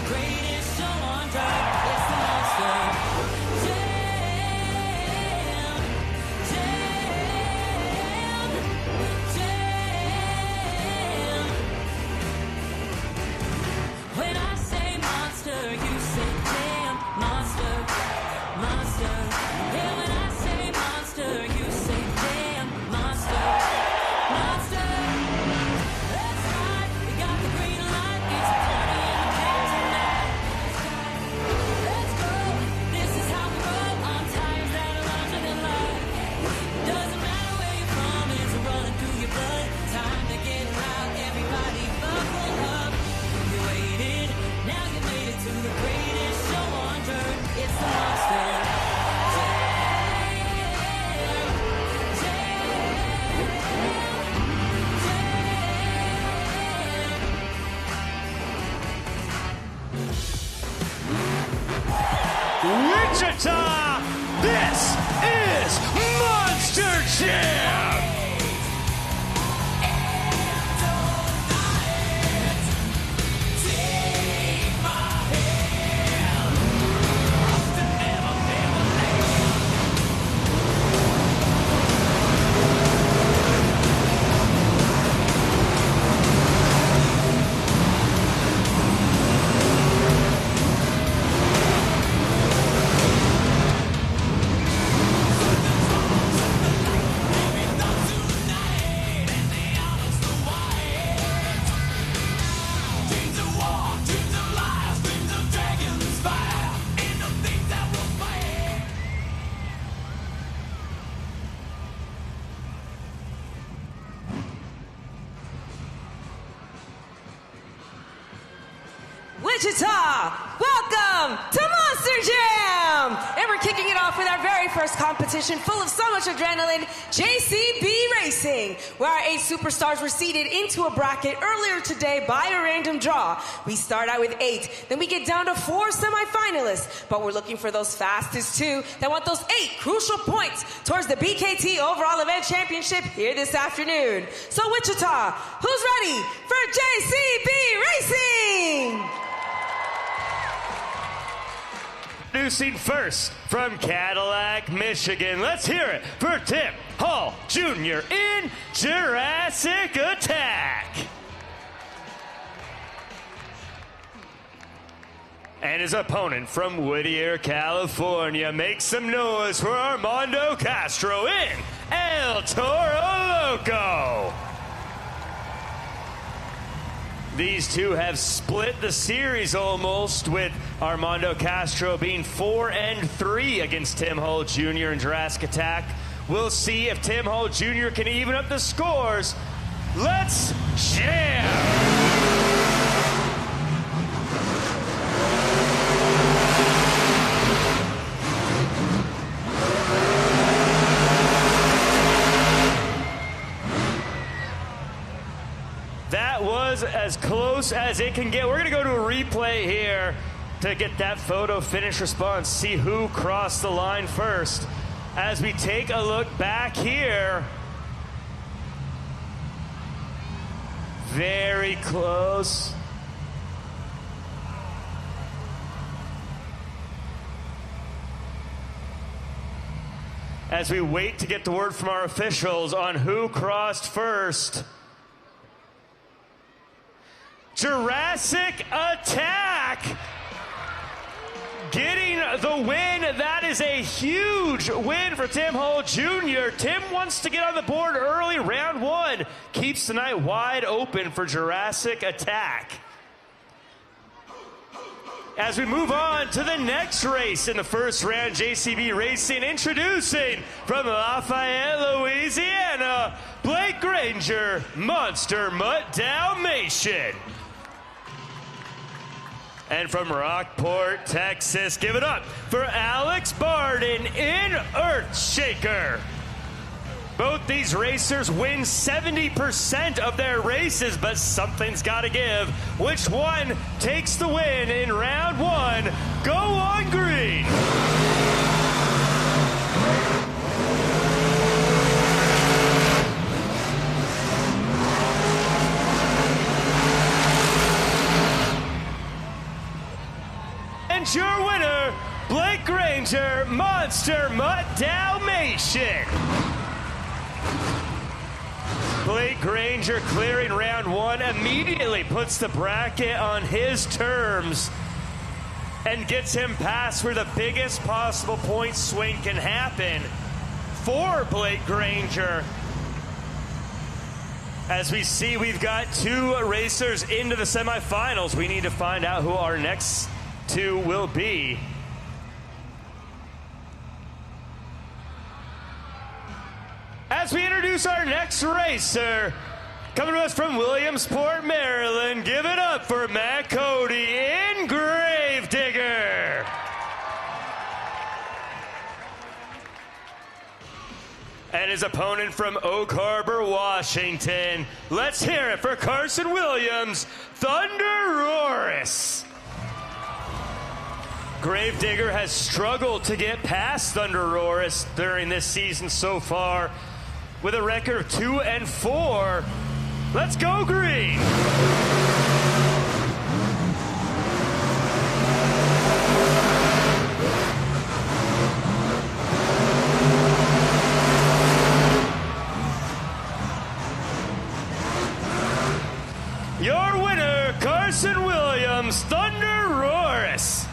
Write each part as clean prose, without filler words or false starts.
greatest show on dirt. It's the monster. Jam, jam, jam. When I say monster, you say jam. Monster, monster. Yeah, when I say monster, you say jam. Monster, monster. That's right, we got the green light. It's a party in the house tonight. Let's go, this is how we roll on tires that are larger than life. Doesn't matter where you're from, it's running through your blood. Time to get loud, everybody buckle up. You waited, now you made it to the greatest show on dirt. It's the monster. Wichita, this is Monster Jam! Wichita, welcome to Monster Jam! And we're kicking it off with our very first competition full of so much adrenaline, JCB Racing, where our 8 superstars were seeded into a bracket earlier today by a random draw. We start out with 8, then we get down to 4 semifinalists, but we're looking for those fastest 2 that want those 8 crucial points towards the BKT Overall Event Championship here this afternoon. So Wichita, who's ready for JCB Racing? Introducing first from Cadillac, Michigan. Let's hear it for Tim Hall Jr. in Jurassic Attack. And his opponent from Whittier, California. Make some noise for Armando Castro in El Toro Loco. These two have split the series almost, with Armando Castro being 4-3 against Tim Hull Jr. in Jurassic Attack. We'll see if Tim Hull Jr. can even up the scores. Let's jam! That was as close as it can get. We're going to go to a replay here to get that photo finish response, see who crossed the line first. As we take a look back here, very close. As we wait to get the word from our officials on who crossed first, Jurassic Attack getting the win. That is a huge win for Tim Hull Jr. Tim wants to get on the board early. Round 1 keeps the night wide open for Jurassic Attack. As we move on to the next race in the first round, JCB Racing introducing from Lafayette, Louisiana, Blake Granger, Monster Mutt Dalmatian. And from Rockport, Texas, give it up for Alex Barden in Earthshaker. Both these racers win 70% of their races, but something's got to give. Which one takes the win in round 1? Go on green. And your winner, Blake Granger, Monster Mutt Dalmatian. Blake Granger clearing round one, immediately puts the bracket on his terms and gets him past where the biggest possible point swing can happen for Blake Granger. As we see, we've got two racers into the semifinals. We need to find out who our next two will be. As we introduce our next racer, coming to us from Williamsport, Maryland, give it up for Matt Cody in Gravedigger. And his opponent from Oak Harbor, Washington. Let's hear it for Carson Williams, Thunder Roris. Gravedigger has struggled to get past Thunder Roris during this season so far, with a record of 2-4. Let's go green. Your winner, Carson Williams, Thunder Roris.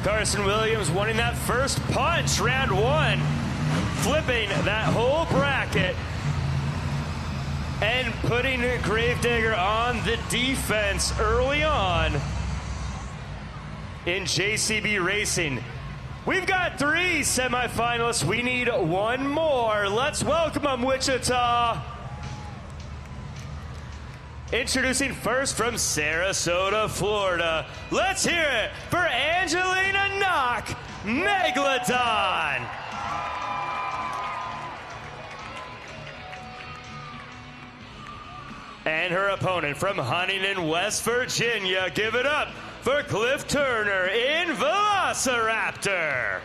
Carson Williams winning that first punch, round one, flipping that whole bracket and putting Gravedigger on the defense early on in JCB Racing. We've got three semifinalists. We need one more. Let's welcome them, Wichita. Introducing first from Sarasota, Florida. Let's hear it for Angelina Knock, Megalodon. And her opponent from Huntington, West Virginia. Give it up for Cliff Turner in Velociraptor.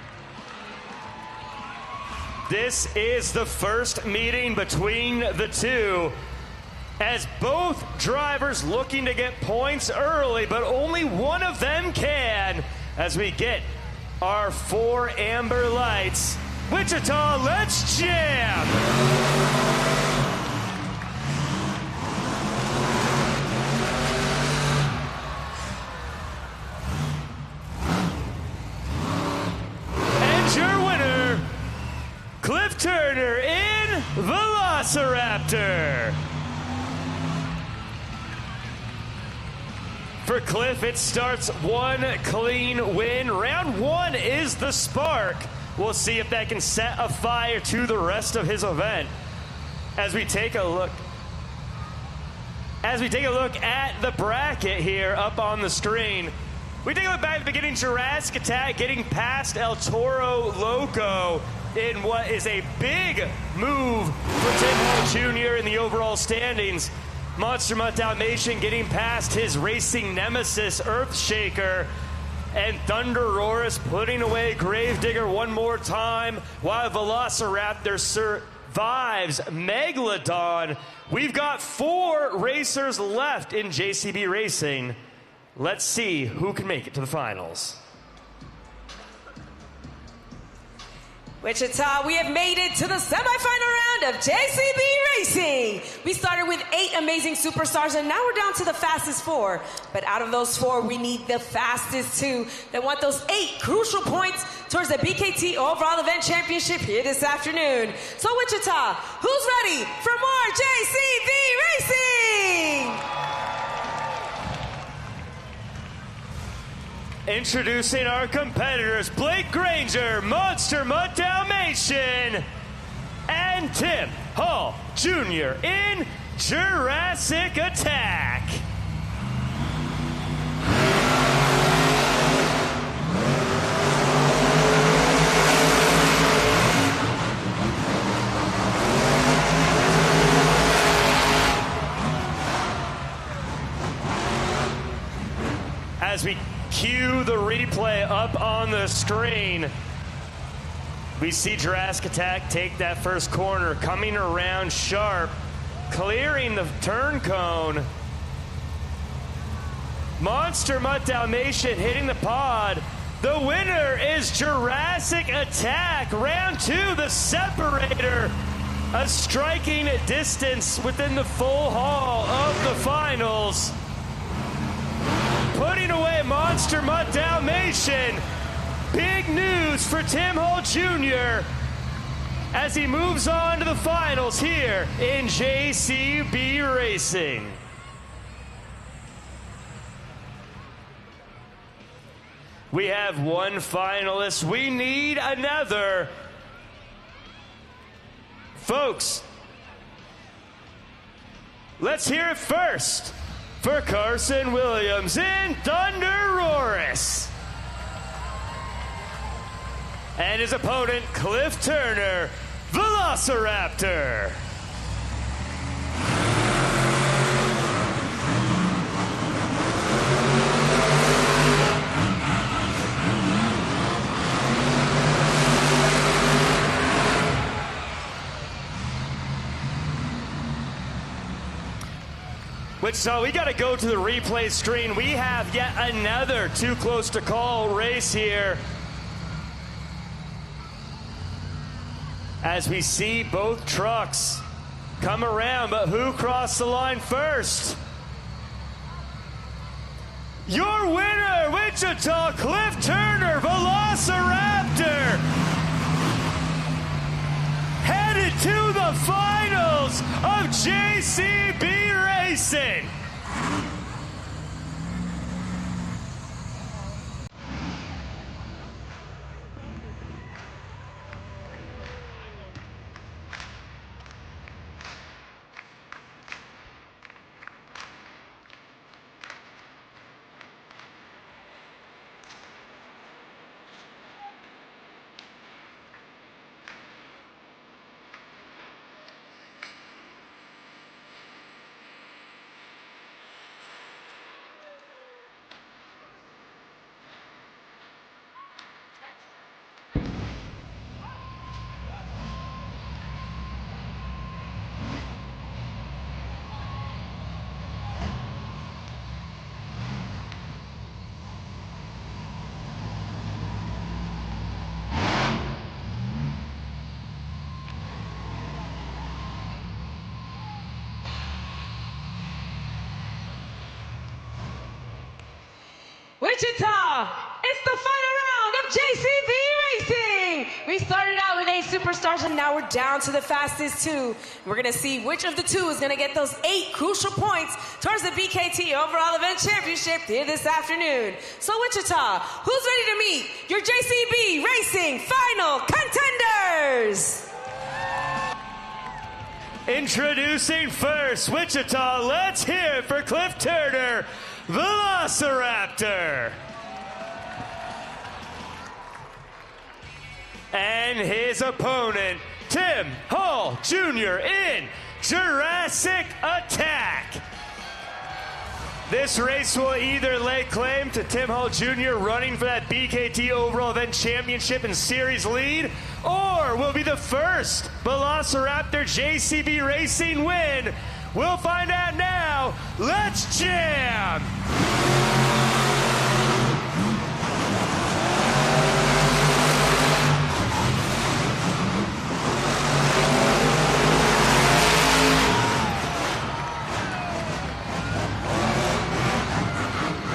This is the first meeting between the two, as both drivers looking to get points early, but only one of them can, as we get our 4 amber lights. Wichita, let's jam! And your winner, Cliff Turner in Velociraptor. For Cliff, it starts one clean win. Round one is the spark. We'll see if that can set a fire to the rest of his event. As we take a look at the bracket here up on the screen, we take a look back at the beginning. Jurassic Attack getting past El Toro Loco in what is a big move for Tim Hall Jr. in the overall standings. Monster Mutt Dalmatian getting past his racing nemesis, Earthshaker. And Thunder Roris putting away Gravedigger one more time, while Velociraptor survives Megalodon. We've got 4 racers left in JCB Racing. Let's see who can make it to the finals. Wichita, we have made it to the semifinal round of JCB Racing. We started with 8 amazing superstars, and now we're down to the fastest 4. But out of those 4, we need the fastest 2 that want those 8 crucial points towards the BKT Overall Event Championship here this afternoon. So Wichita, who's ready for more JCB Racing? Introducing our competitors, Blake Granger, Monster Mutt Dalmatian, and Tim Hall Jr. in Jurassic Attack. As we cue the replay up on the screen, we see Jurassic Attack take that first corner, coming around sharp, clearing the turn cone. Monster Mutt Dalmatian hitting the pod. The winner is Jurassic Attack. Round 2, the separator. A striking distance within the full haul of the finals. Putting away Monster Mutt Dalmatian. Big news for Tim Hall Jr. as he moves on to the finals here in JCB Racing. We have one finalist. We need another. Folks, let's hear it first for Carson Williams in Thunder Roaris. And his opponent, Cliff Turner, Velociraptor. So we got to go to the replay screen. We have yet another too close to call race here. As we see both trucks come around, but who crossed the line first? Your winner, Wichita, Cliff Turner, Velociraptor. Headed to the finals of JCB Racing. Wichita, it's the final round of JCB Racing. We started out with 8 superstars and now we're down to the fastest 2. We're gonna see which of the 2 is gonna get those 8 crucial points towards the BKT Overall Event Championship here this afternoon. So Wichita, who's ready to meet your JCB Racing final contenders? Introducing first, Wichita, let's hear it for Cliff Turner, Velociraptor. And his opponent, Tim Hall Jr. in Jurassic Attack. This race will either lay claim to Tim Hall Jr. running for that BKT Overall Event Championship and Series lead, or will be the first Velociraptor JCB Racing win. We'll find out now. Let's jam!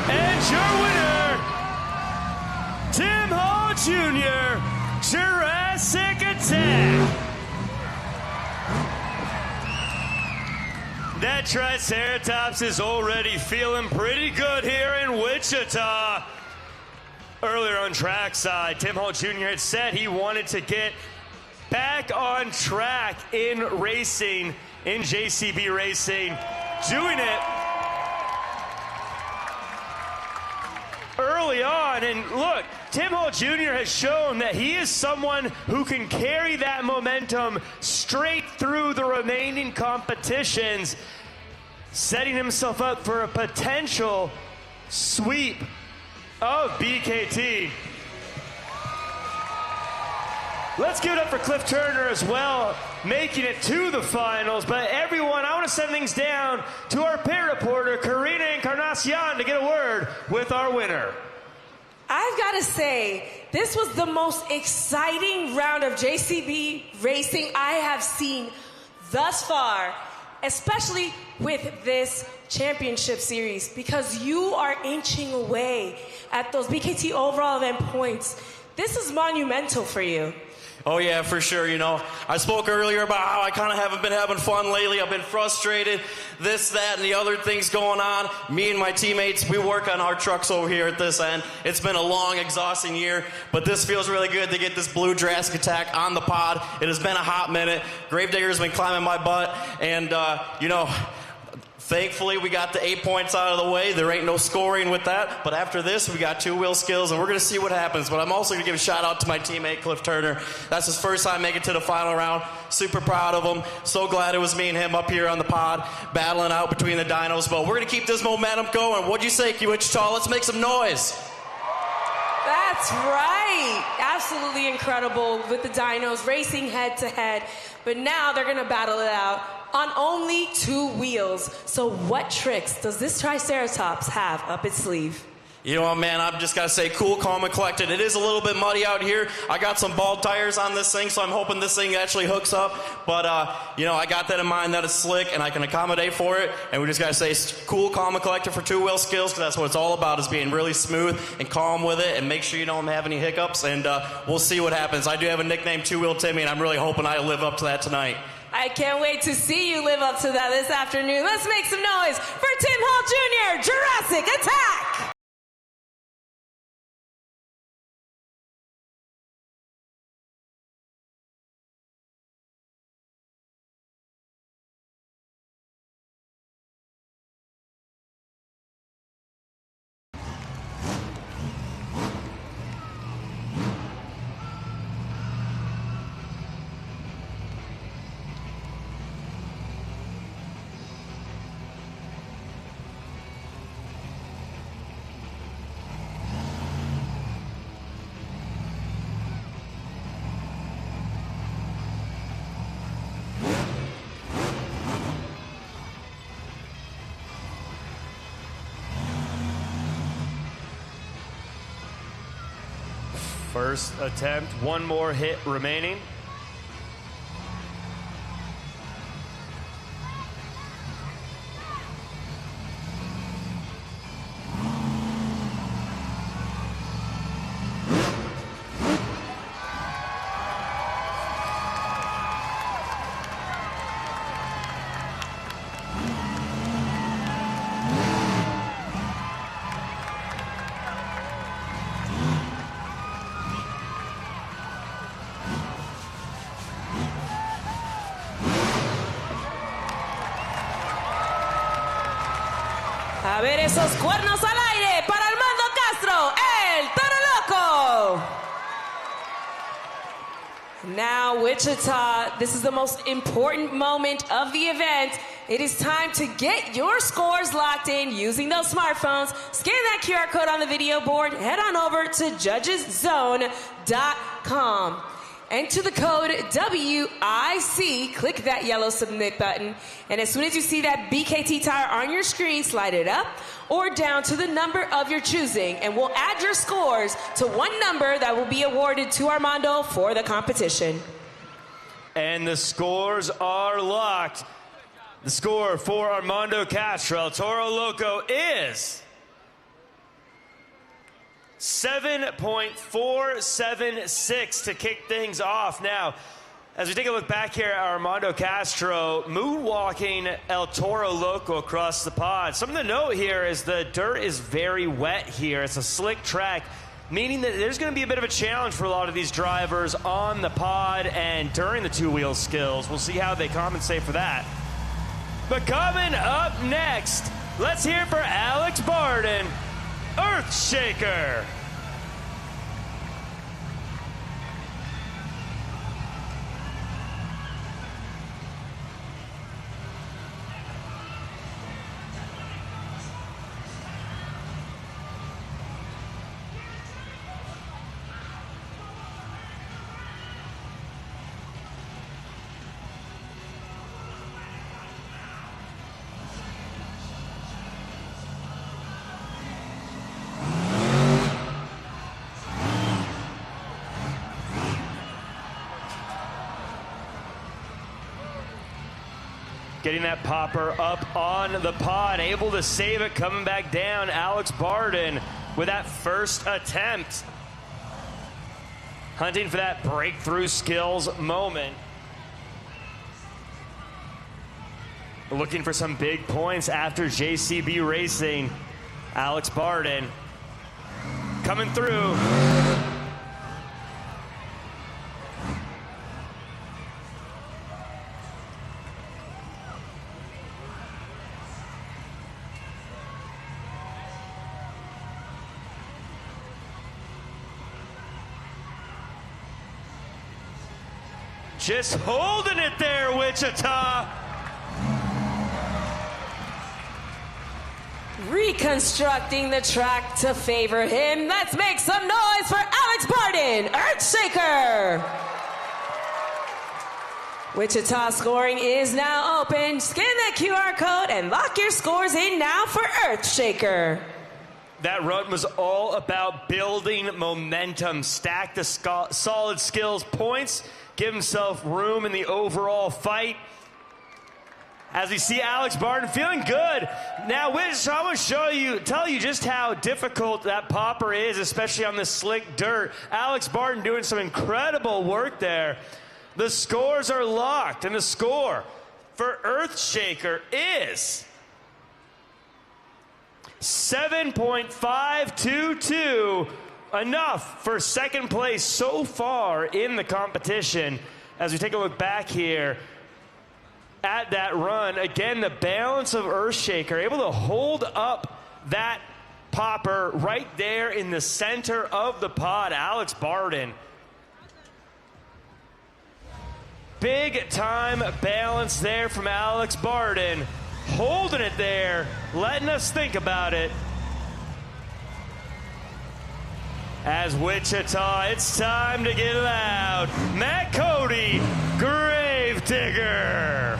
And your winner, Tim Hall Jr., Jurassic Attack. That Triceratops is already feeling pretty good here in Wichita. Earlier on trackside, Tim Hall Jr. had said he wanted to get back on track in racing, in JCB Racing, doing it early on. And look, Tim Hall Jr. has shown that he is someone who can carry that momentum straight through the remaining competitions, setting himself up for a potential sweep of BKT. Let's give it up for Cliff Turner as well. making it to the finals. But everyone, I want to send things down to our pit reporter, Karina Encarnacion, to get a word with our winner. I've got to say, this was the most exciting round of JCB racing I have seen thus far, especially with this championship series, because you are inching away at those BKT overall event points. This is monumental for you. Oh yeah, for sure. You know, I spoke earlier about how I kind of haven't been having fun lately. I've been frustrated, this, that, and the other things going on. Me and my teammates, we work on our trucks over here at this end. It's been a long, exhausting year, but this feels really good to get this blue Jurassic Attack on the pod. It has been a hot minute. Gravedigger's been climbing my butt, and, you know, thankfully, we got the 8 points out of the way. There ain't no scoring with that. But after this, we got two-wheel skills, and we're going to see what happens. But I'm also going to give a shout-out to my teammate, Cliff Turner. That's his first time making it to the final round. Super proud of him. So glad it was me and him up here on the pod, battling out between the dynos. But we're going to keep this momentum going. What'd you say, Wichita? Let's make some noise. That's right. Absolutely incredible with the dynos racing head-to-head. But now they're going to battle it out on only two wheels. So what tricks does this Triceratops have up its sleeve? You know what, man, I've just got to say, cool, calm, and collected. It is a little bit muddy out here. I got some bald tires on this thing, so I'm hoping this thing actually hooks up. But, you know, I got that in mind that it's slick, and I can accommodate for it. And we just got to say, cool, calm, and collected for two-wheel skills, because that's what it's all about, is being really smooth and calm with it, and make sure you don't have any hiccups. And we'll see what happens. I do have a nickname, Two-Wheel Timmy, and I'm really hoping I live up to that tonight. I can't wait to see you live up to that this afternoon. Let's make some noise for Tim Hall Jr., Jurassic Attack! First attempt, one more hit remaining. A ver esos cuernos al aire para Armando Castro, el Toro Loco. Now, Wichita, this is the most important moment of the event. It is time to get your scores locked in using those smartphones. Scan that QR code on the video board. Head on over to judgeszone.com. Enter the code WIC, click that yellow submit button, and as soon as you see that BKT tire on your screen, slide it up or down to the number of your choosing, and we'll add your scores to one number that will be awarded to Armando for the competition. And the scores are locked. The score for Armando Castro, Toro Loco, is 7.476 to kick things off. Now, as we take a look back here at Armando Castro, moonwalking El Toro Loco across the pod. Something to note here is the dirt is very wet here. It's a slick track, meaning that there's going to be a bit of a challenge for a lot of these drivers on the pod and during the two-wheel skills. We'll see how they compensate for that. But coming up next, let's hear for Alex Barden, Earthshaker. getting that popper up on the pod, able to save it, coming back down. Alex Barden with that first attempt. Hunting for that breakthrough skills moment. Looking for some big points after JCB Racing. Alex Barden coming through. Just holding it there, Wichita. Reconstructing the track to favor him. Let's make some noise for Alex Barden, Earthshaker. Wichita scoring is now open. Scan that QR code and lock your scores in now for Earthshaker. That run was all about building momentum, stack the solid skills points, give himself room in the overall fight. As we see Alex Barden feeling good. Now, Wichita, I want to tell you just how difficult that popper is, especially on the slick dirt. Alex Barden doing some incredible work there. The scores are locked, and the score for Earthshaker is 7.522, enough for second place so far in the competition. As we take a look back here at that run, again, the balance of Earthshaker, able to hold up that popper right there in the center of the pod. Alex Barden. Big time balance there from Alex Barden. Holding it there, letting us think about it. As Wichita, it's time to get loud. Matt Cody, Gravedigger.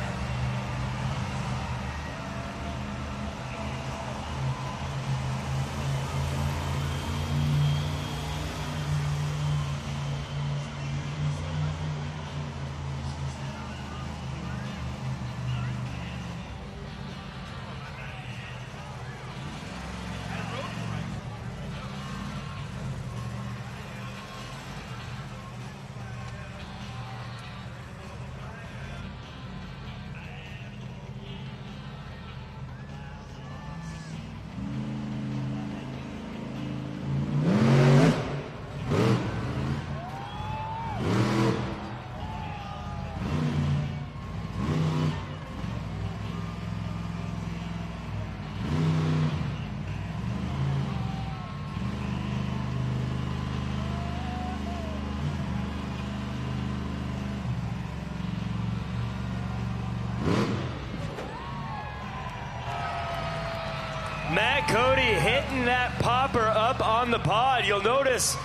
Matt Cody hitting that popper up on the pod. You'll notice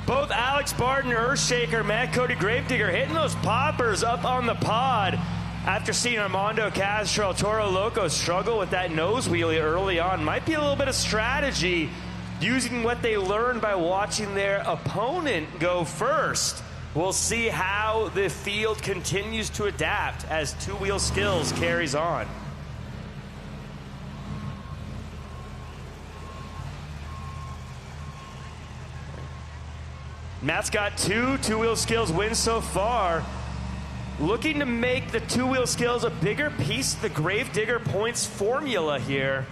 both Alex Barden, Earthshaker, Matt Cody, Gravedigger hitting those poppers up on the pod after seeing Armando Castro, Toro Loco struggle with that nose wheelie early on. Might be a little bit of strategy using what they learned by watching their opponent go first. We'll see how the field continues to adapt as two-wheel skills carries on. Matt's got two-wheel skills wins so far. Looking to make the two-wheel skills a bigger piece of the Gravedigger points formula here.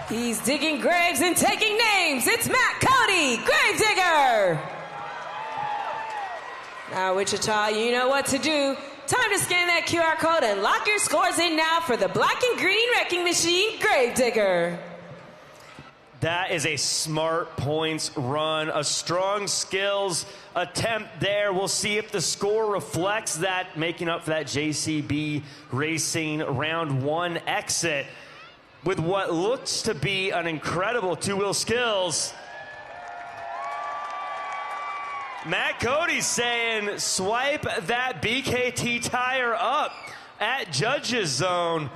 He's digging graves and taking names. It's Matt Cody, Gravedigger. Now, Wichita, you know what to do. Time to scan that QR code and lock your scores in now for the black and green wrecking machine, Gravedigger. That is a smart points run, a strong skills attempt there. We'll see if the score reflects that, making up for that JCB Racing round 1 exit with what looks to be an incredible two-wheel skills. Matt Cody's saying, swipe that BKT tire up at judges zone.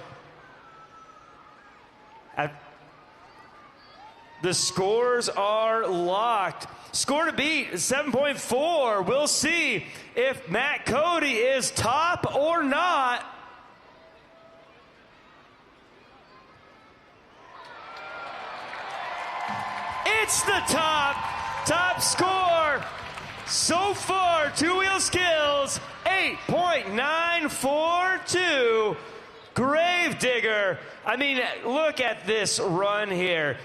The scores are locked. Score to beat, 7.4. We'll see if Matt Cody is top or not. It's the top score. So far, two-wheel skills, 8.942. Gravedigger. I mean, look at this run here.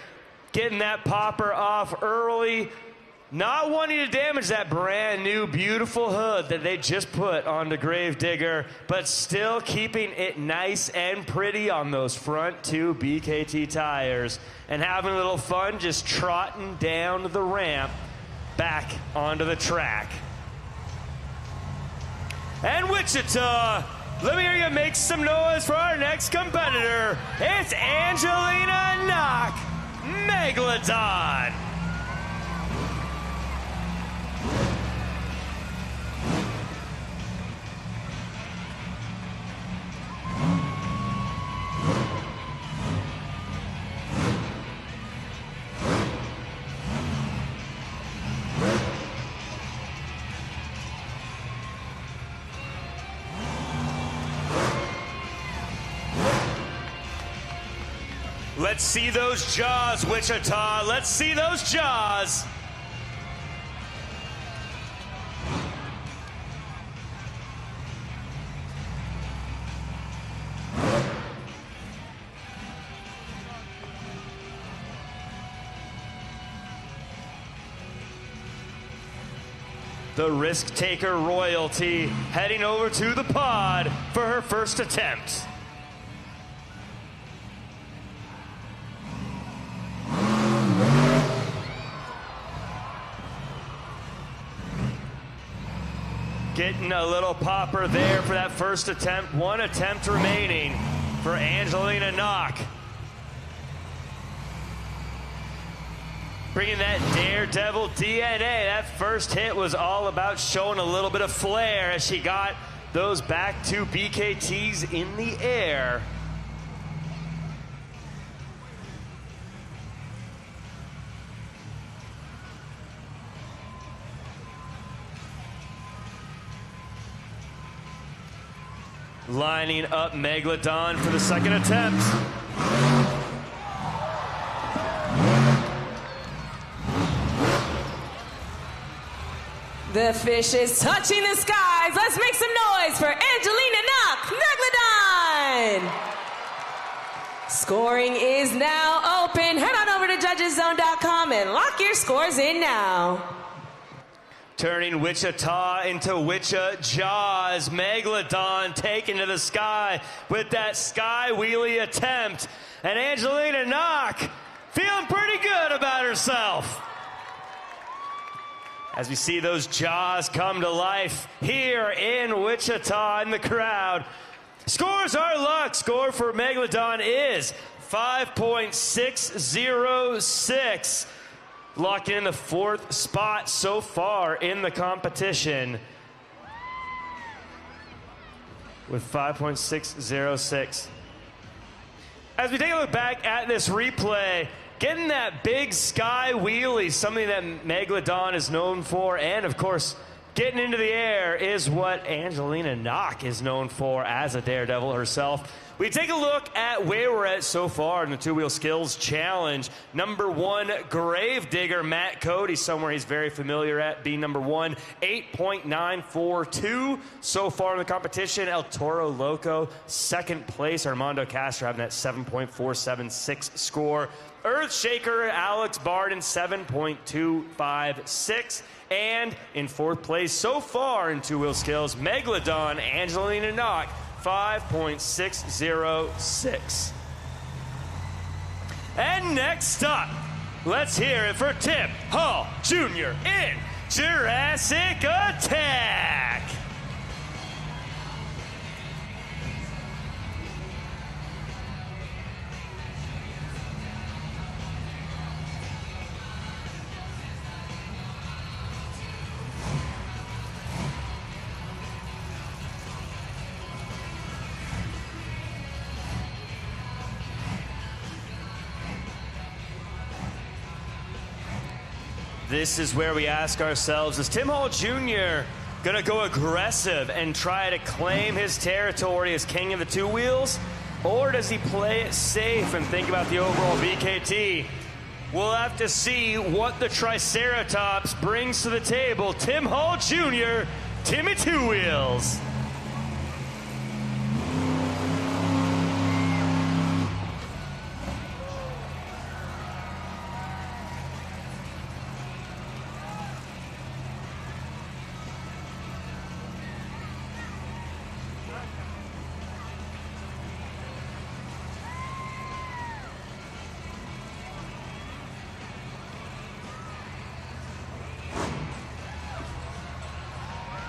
Getting that popper off early, not wanting to damage that brand new beautiful hood that they just put on the Gravedigger, but still keeping it nice and pretty on those front 2 BKT tires and having a little fun just trotting down the ramp back onto the track. And Wichita, let me hear you make some noise for our next competitor. It's Angelina Knock, Megalodon. Let's see those jaws, Wichita. Let's see those jaws. The risk taker royalty heading over to the pod for her first attempt. Getting a little popper there for that first attempt. 1 attempt remaining for Angelina Knock. Bringing that Daredevil DNA. That first hit was all about showing a little bit of flair as she got those back 2 BKTs in the air. Lining up Megalodon for the second attempt. The fish is touching the skies. Let's make some noise for Angelina Knock, Megalodon. Scoring is now open. Head on over to judgeszone.com and lock your scores in now. Turning Wichita into Wicha Jaws. Megalodon taken to the sky with that sky wheelie attempt. And Angelina Knock feeling pretty good about herself. As we see those jaws come to life here in Wichita in the crowd. Scores are locked. Score for Megalodon is 5.606. Locking in the 4th spot so far in the competition with 5.606. As we take a look back at this replay, getting that big sky wheelie, something that Megalodon is known for, and of course, getting into the air is what Angelina Knock is known for as a daredevil herself. We take a look at where we're at so far in the two-wheel skills challenge. Number 1, Gravedigger Matt Cody, somewhere he's very familiar at, being number 1, 8.942 so far in the competition. El Toro Loco, second place. Armando Castro having that 7.476 score. Earthshaker Alex Barden, 7.256. And in fourth place so far in two-wheel skills, Megalodon Angelina Knock, 5.606. And next up, let's hear it for Tim Hall Jr. in Jurassic Attack. This is where we ask ourselves, is Tim Hall Jr. gonna go aggressive and try to claim his territory as king of the two wheels? Or does he play it safe and think about the overall VKT? We'll have to see what the Triceratops brings to the table. Tim Hall Jr., Timmy Two Wheels.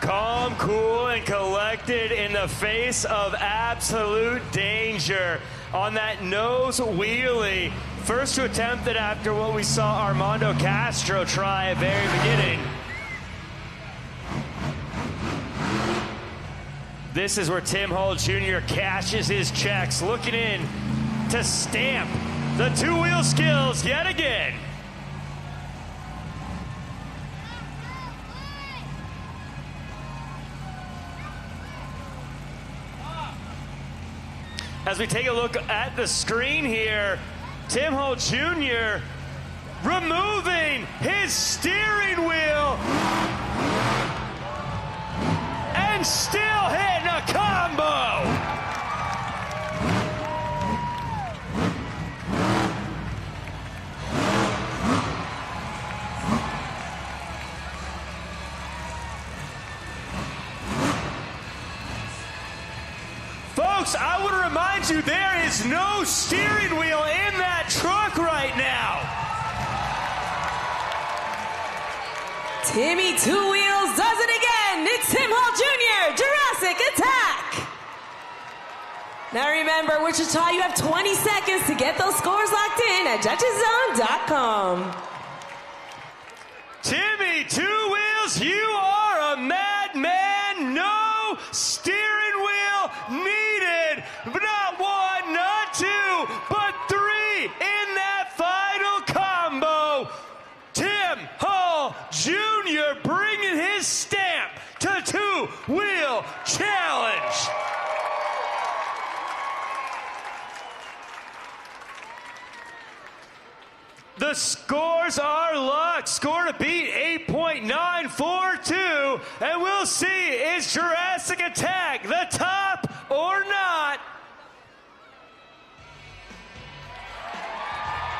Calm, cool, and collected in the face of absolute danger on that nose wheelie. First to attempt it after what we saw Armando Castro try at very beginning. This is where Tim Hall Jr. cashes his checks, looking in to stamp the two-wheel skills yet again. As we take a look at the screen here, Tim Hall Jr. removing his steering wheel and still hitting a combo. Folks, I want to remind you, there is no steering wheel in that truck right now. Timmy Two Wheels does it again. It's Tim Hall Jr., Jurassic Attack. Now remember, Wichita, you have 20 seconds to get those scores locked in at judgeszone.com. Timmy Two Wheels, you are a madman. No steering wheel needed. Not one, not two, but three in that final combo. Tim Hall Jr. bringing his stamp to two-wheel challenge. The scores are locked. Score to beat 8.942. And we'll see, is Jurassic Attack the top or not?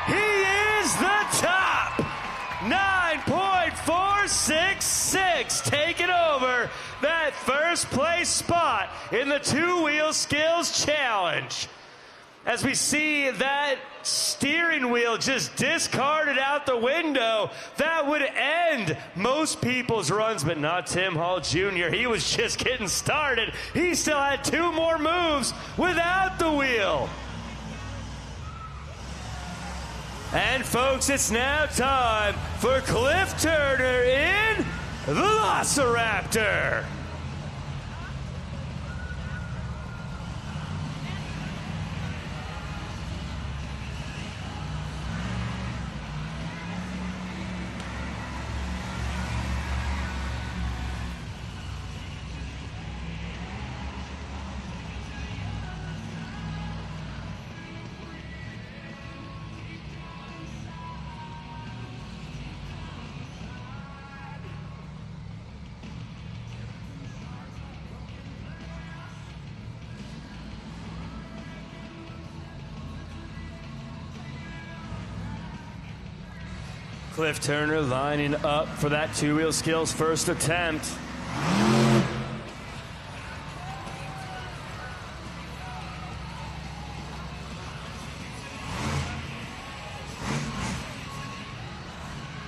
He is the top. 9.466, taking over that first place spot in the two-wheel skills challenge. As we see that steering wheel just discarded out the window, that would end most people's runs, but not Tim Hall Jr. He was just getting started. He still had two more moves without the wheel. And folks, it's now time for Cliff Turner in the Velociraptor. Cliff Turner lining up for that two-wheel skills first attempt.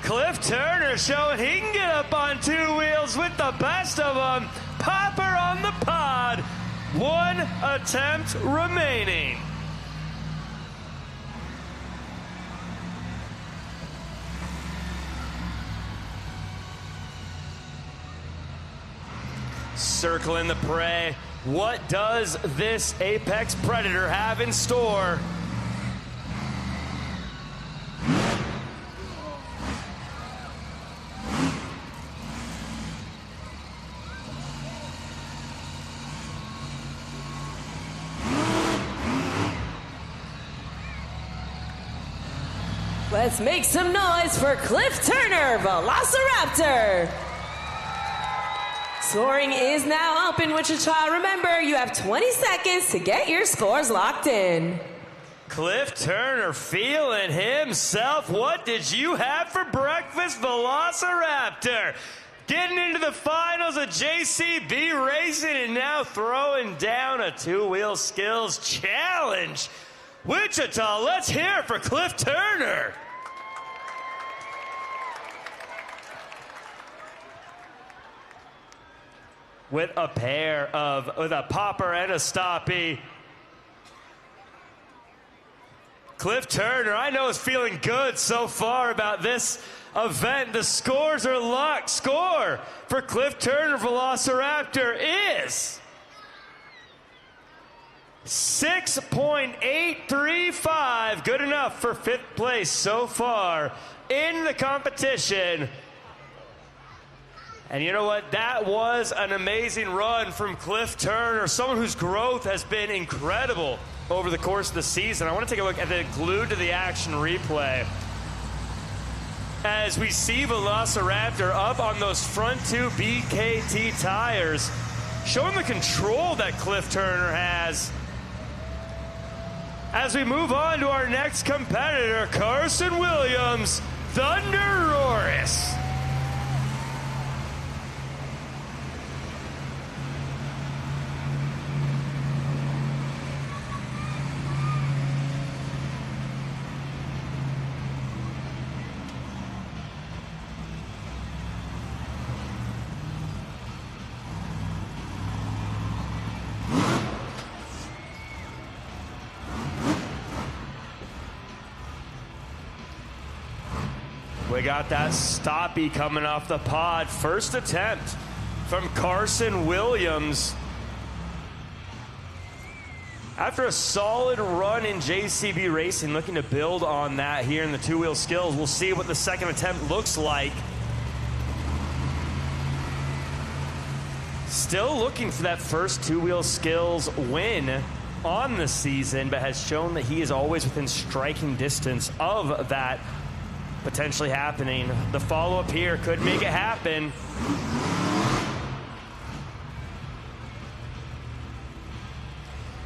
Cliff Turner showing he can get up on two wheels with the best of them. Popper on the pod. One attempt remaining. Circling the prey. What does this apex predator have in store? Let's make some noise for Cliff Turner, Velociraptor. Scoring is now up in Wichita. Remember, you have 20 seconds to get your scores locked in. Cliff Turner feeling himself. What did you have for breakfast, Velociraptor? Getting into the finals of JCB Racing and now throwing down a two-wheel skills challenge. Wichita, let's hear it for Cliff Turner. With a popper and a stoppie. Cliff Turner, I know, is feeling good so far about this event. The scores are locked. Score for Cliff Turner Velociraptor is 6.835. Good enough for 5th place so far in the competition. And you know what? That was an amazing run from Cliff Turner, someone whose growth has been incredible over the course of the season. I want to take a look at the glued to the action replay. As we see Velociraptor up on those front two BKT tires, showing the control that Cliff Turner has. As we move on to our next competitor, Carson Williams, Thunder Roris. We got that stoppie coming off the pod. First attempt from Carson Williams. After a solid run in JCB Racing, looking to build on that here in the two-wheel skills. We'll see what the second attempt looks like. Still looking for that first two-wheel skills win on the season, but has shown that he is always within striking distance of that potentially happening. The follow-up here could make it happen.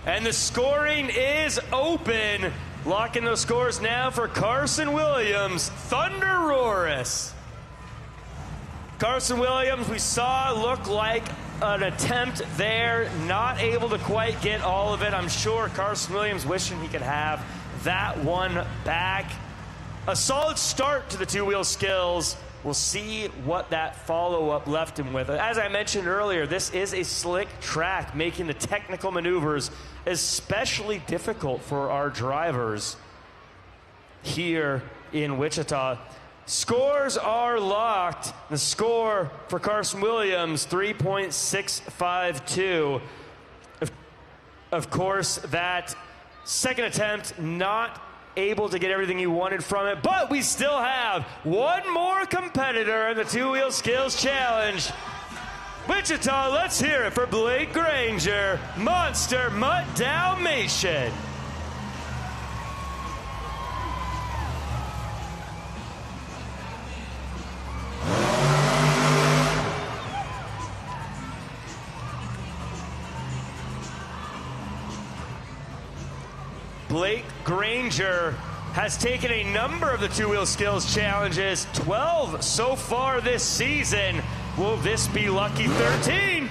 And the scoring is open. Locking those scores now for Carson Williams, Thunder Roris. Carson Williams, we saw look like an attempt there, not able to quite get all of it. I'm sure Carson Williams wishing he could have that one back. A solid start to the two-wheel skills. We'll see what that follow-up left him with. As I mentioned earlier, this is a slick track, making the technical maneuvers especially difficult for our drivers here in Wichita. Scores are locked. The score for Carson Williams, 3.652. Of course, that second attempt not able to get everything he wanted from it, but we still have one more competitor in the two-wheel skills challenge. Wichita, let's hear it for Blake Granger, Monster Mutt Dalmatian. Blake Granger has taken a number of the two-wheel skills challenges, 12 so far this season. Will this be lucky 13?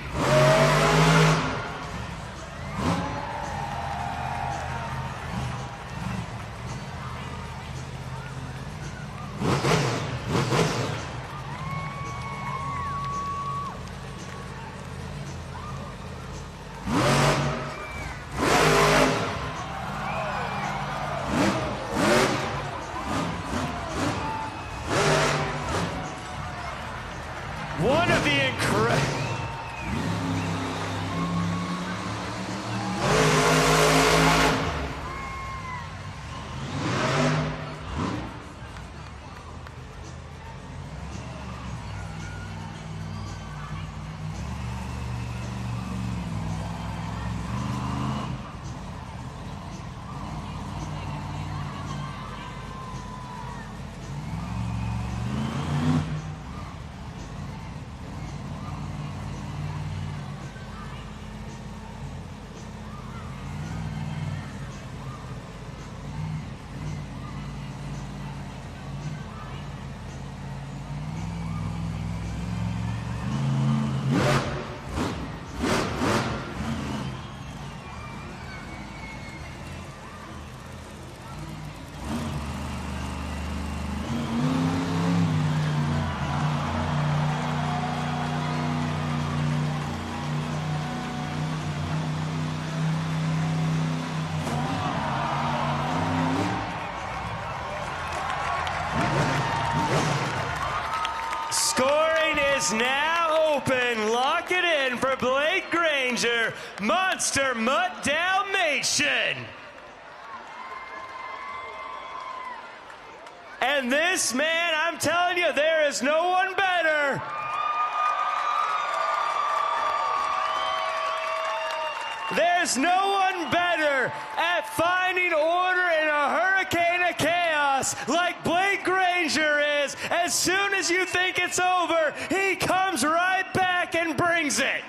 One of the scoring is now open. Lock it in for Blake Granger, Monster Mutt Dalmatian. And this man, I'm telling you, there is no one better. There's no one better at finding order in a hurricane of chaos like Blake Granger is. As soon as you think it's over, he comes right back and brings it.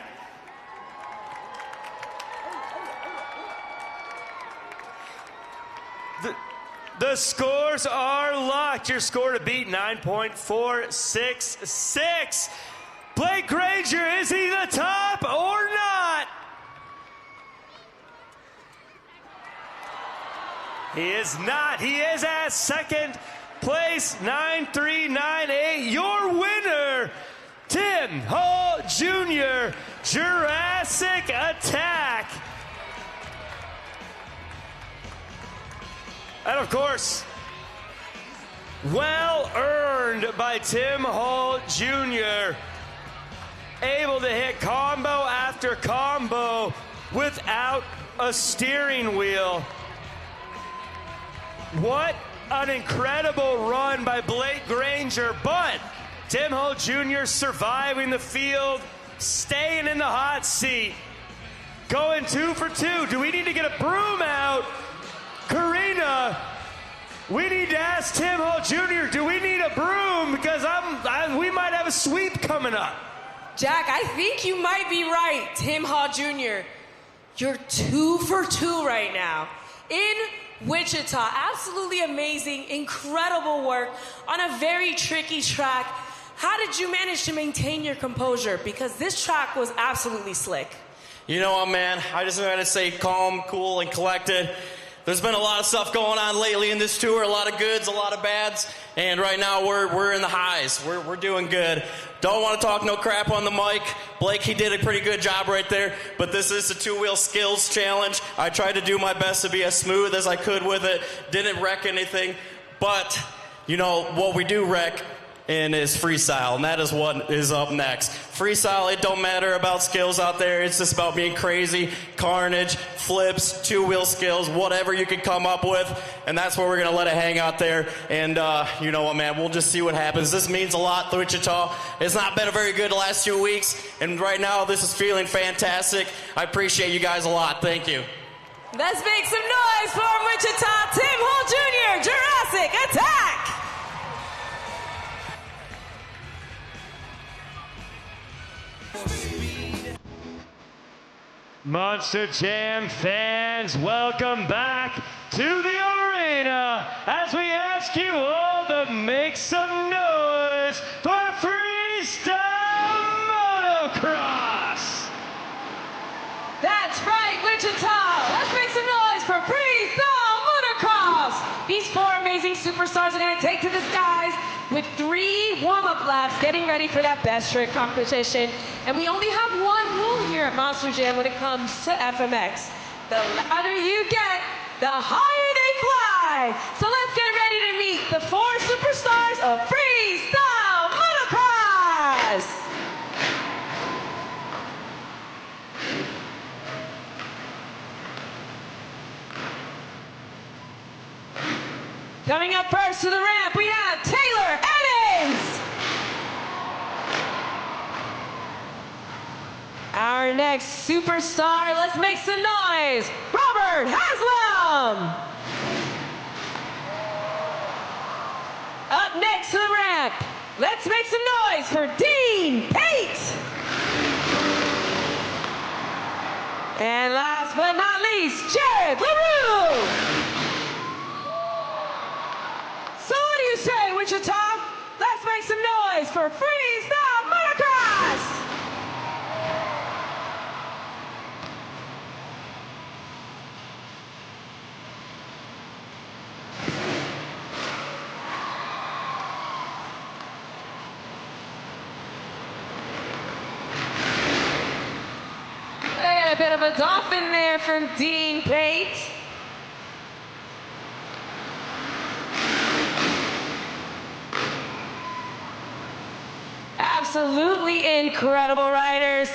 The scores are locked. Your score to beat, 9.466. Blake Granger, is he the top or not? He is not. He is at second place, 9398. Your winner, Tim Hall Jr., Jurassic Attack. And of course, well earned by Tim Hall Jr., able to hit combo after combo without a steering wheel. What an incredible run by Blake Granger, but Tim Hall Jr. surviving the field, staying in the hot seat, going 2 for 2. Do we need to get a broom out? Karina, we need to ask Tim Hall Jr., do we need a broom? Because we might have a sweep coming up. Jack, I think you might be right, Tim Hall Jr. You're 2 for 2 right now. In Wichita, absolutely amazing, incredible work on a very tricky track. How did you manage to maintain your composure? Because this track was absolutely slick. You know what, man? I just gotta say calm, cool, and collected. There's been a lot of stuff going on lately in this tour, a lot of goods, a lot of bads, and right now we're in the highs. We're doing good. Don't want to talk no crap on the mic. Blake, he did a pretty good job right there, but this is the two-wheel skills challenge. I tried to do my best to be as smooth as I could with it. Didn't wreck anything, but you know what we do wreck and is freestyle, and that is what is up next. Freestyle, it don't matter about skills out there. It's just about being crazy, carnage, flips, two-wheel skills, whatever you can come up with, and that's where we're going to let it hang out there. And you know what, man, we'll just see what happens. This means a lot to Wichita. It's not been a very good the last 2 weeks, and right now this is feeling fantastic. I appreciate you guys a lot. Thank you. Let's make some noise for Wichita, Tim Hall Jr., Jurassic Attack! Monster Jam fans, welcome back to the arena. arena as we ask you all to make some noise for Freestyle Motocross. That's right, Wichita. Let's make some noise for Freestyle Motocross. These four amazing superstars are going to take to the skies with 3 warm-up laps, getting ready for that best trick competition. And we only have one rule here at Monster Jam when it comes to FMX. The louder you get, the higher they fly. So let's get ready to meet the 4 superstars of Freestyle Motocross. Coming up first to the ramp, we have Taylor Edens. Our next superstar, let's make some noise, Robert Haslam. Up next to the ramp, let's make some noise for Dean Pate. And last but not least, Jared LaRue. So what do you say, Wichita? Let's make some noise for Freestyle Motocross! I got a bit of a dolphin there from Dean Pate. Absolutely incredible riders.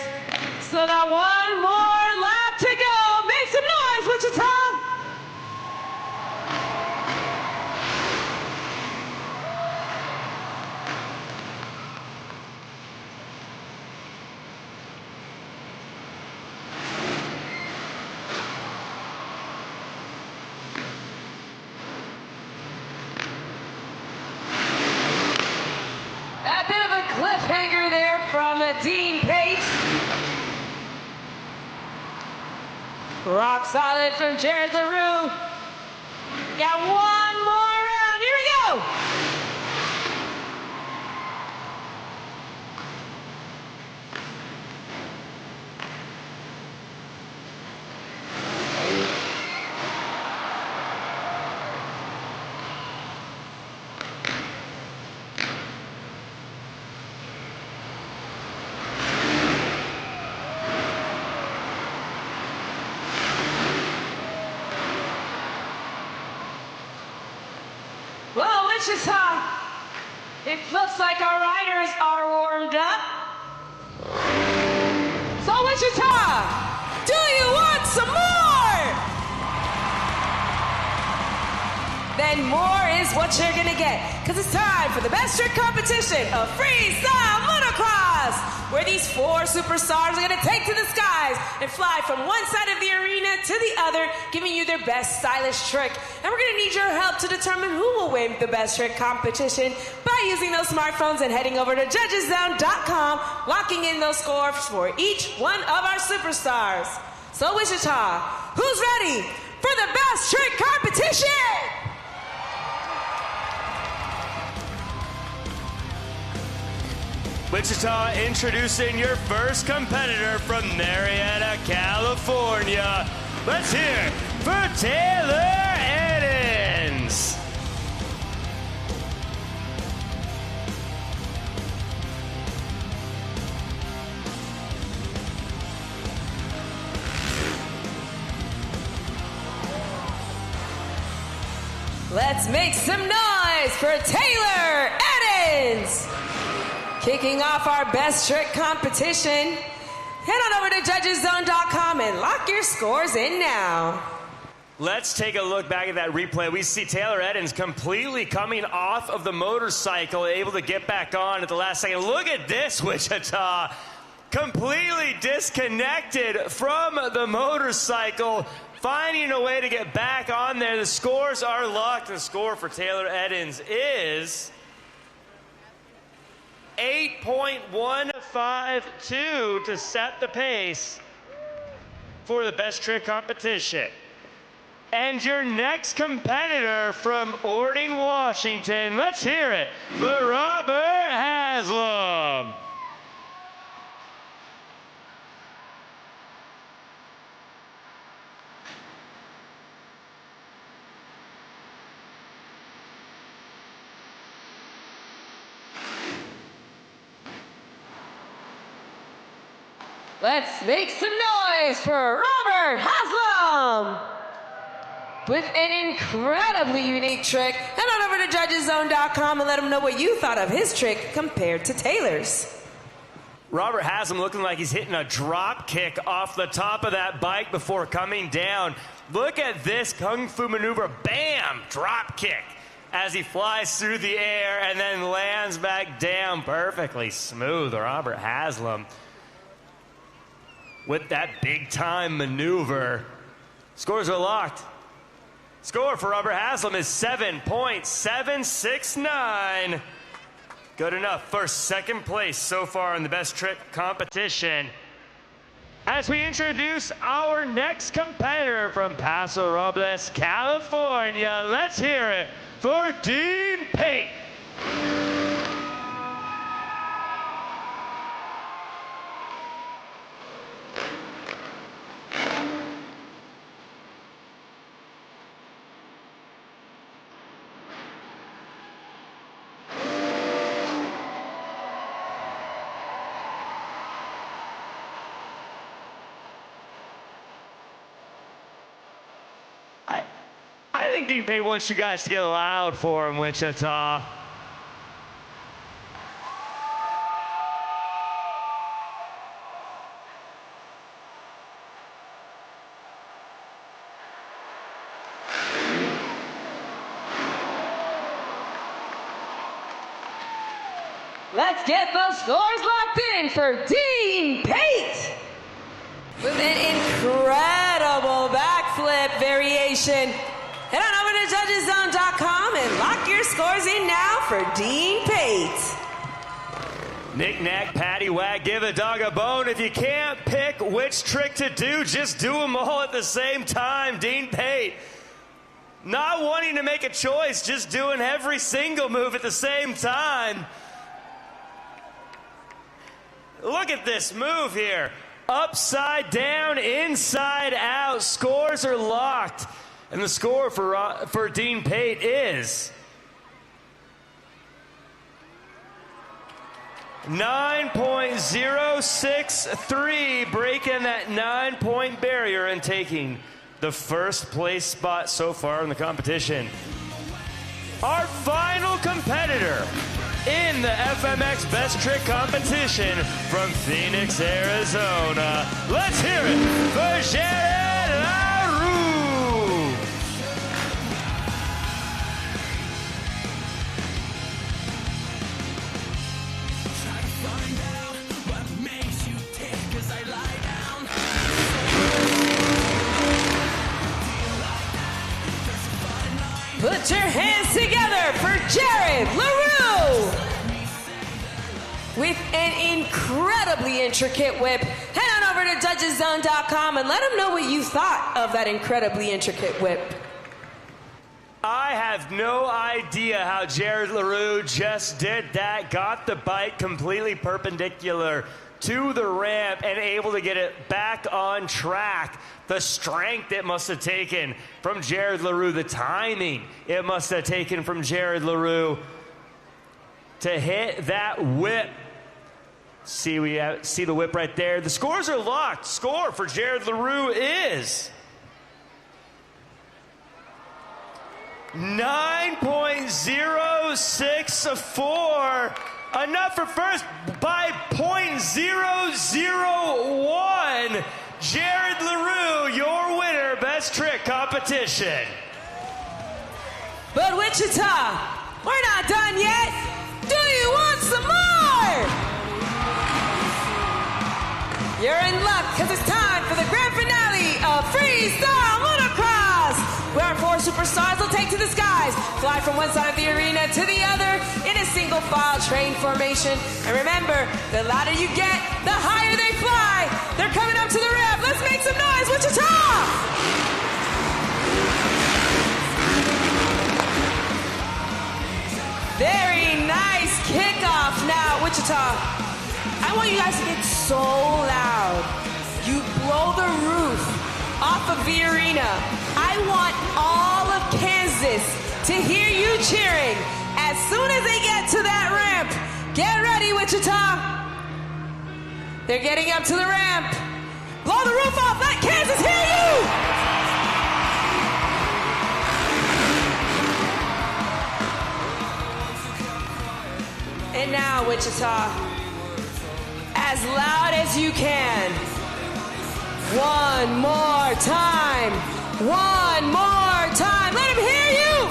So now one more lap to go. Make some noise, Wichita. A bit of a cliffhanger there from Dean Pate. Rock solid from Jared LaRue. Got one more round. Here we go. Well, Wichita, it looks like our riders are warmed up. So, Wichita, do you want some more? Then more is what you're gonna get, because it's time for the best trick competition of Freestyle Motocross, where these 4 superstars are gonna take to the skies and fly from one side of the arena to the other, giving you their best stylish trick. And we're gonna need your help to determine who will win the best trick competition by using those smartphones and heading over to judgeszone.com, locking in those scores for each one of our superstars. So Wichita, who's ready for the best trick competition? Wichita introducing your first competitor from Marietta, California. Let's hear it for Taylor Edens. Let's make some noise for Taylor Edens. Kicking off our best trick competition, head on over to judgeszone.com and lock your scores in now. Let's take a look back at that replay. We see Taylor Edens completely coming off of the motorcycle, able to get back on at the last second. Look at this, Wichita. Completely disconnected from the motorcycle, finding a way to get back on there. The scores are locked. The score for Taylor Edens is 8.152 to set the pace for the best trick competition. And your next competitor from Ording, Washington, let's hear it for Robert Haslam. Let's make some noise for Robert Haslam with an incredibly unique trick. Head on over to judgeszone.com and let him know what you thought of his trick compared to Taylor's. Robert Haslam looking like he's hitting a drop kick off the top of that bike before coming down. Look at this kung fu maneuver. Bam! Drop kick as he flies through the air and then lands back down. Perfectly smooth, Robert Haslam with that big-time maneuver. Scores are locked. Score for Robert Haslam is 7.769. Good enough for second place so far in the best trick competition. As we introduce our next competitor from Paso Robles, California, let's hear it for Dean Pate. I think Dean Pate wants you guys to get loud for him, Wichita. Let's get those scores locked in for Dean Pate with an incredible backflip variation. Head on over to judgeszone.com and lock your scores in now for Dean Pate. Knick-knack, paddywhack, give a dog a bone. If you can't pick which trick to do, just do them all at the same time. Dean Pate, not wanting to make a choice, just doing every single move at the same time. Look at this move here. Upside down, inside out. Scores are locked. And the score for Dean Pate is 9.063, breaking that 9-point barrier and taking the first place spot so far in the competition. Our final competitor in the FMX Best Trick Competition from Phoenix, Arizona. Let's hear it for Jared LaRue. Put your hands together for Jared LaRue with an incredibly intricate whip. Head on over to judgeszone.com and let them know what you thought of that incredibly intricate whip. I have no idea how Jared LaRue just did that. Got the bike completely perpendicular to the ramp and able to get it back on track. The strength it must have taken from Jared LaRue, the timing it must have taken from Jared LaRue to hit that whip. See, we see the whip right there. The scores are locked. Score for Jared LaRue is 9.064. Enough for first by 0.001. Jared LaRue, your winner, Best Trick Competition. But Wichita, we're not done yet. Do you want some more? You're in luck, because it's time for the grand finale of Freestyle Motocross, where our 4 superstars will take to the skies, fly from one side of the arena to the other in a single file train formation. And remember, the louder you get, the higher they fly. They're coming up to the ramp. Let's make some noise, Wichita! Wichita, I want you guys to get so loud. You blow the roof off of the arena. I want all of Kansas to hear you cheering as soon as they get to that ramp. Get ready, Wichita. They're getting up to the ramp. Blow the roof off. Let Kansas hear you. And now, Wichita, as loud as you can. One more time. One more time. Let him hear you.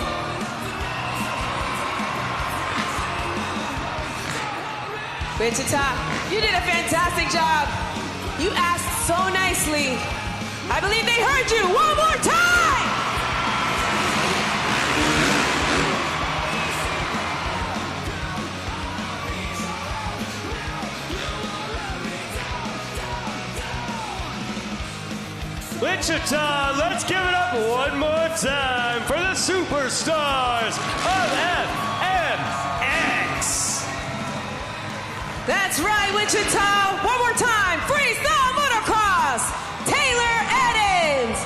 Wichita, you did a fantastic job. You asked so nicely. I believe they heard you. One more time. Wichita, let's give it up one more time for the superstars of FMX. That's right, Wichita. One more time. Freestyle motocross. Taylor Eddins,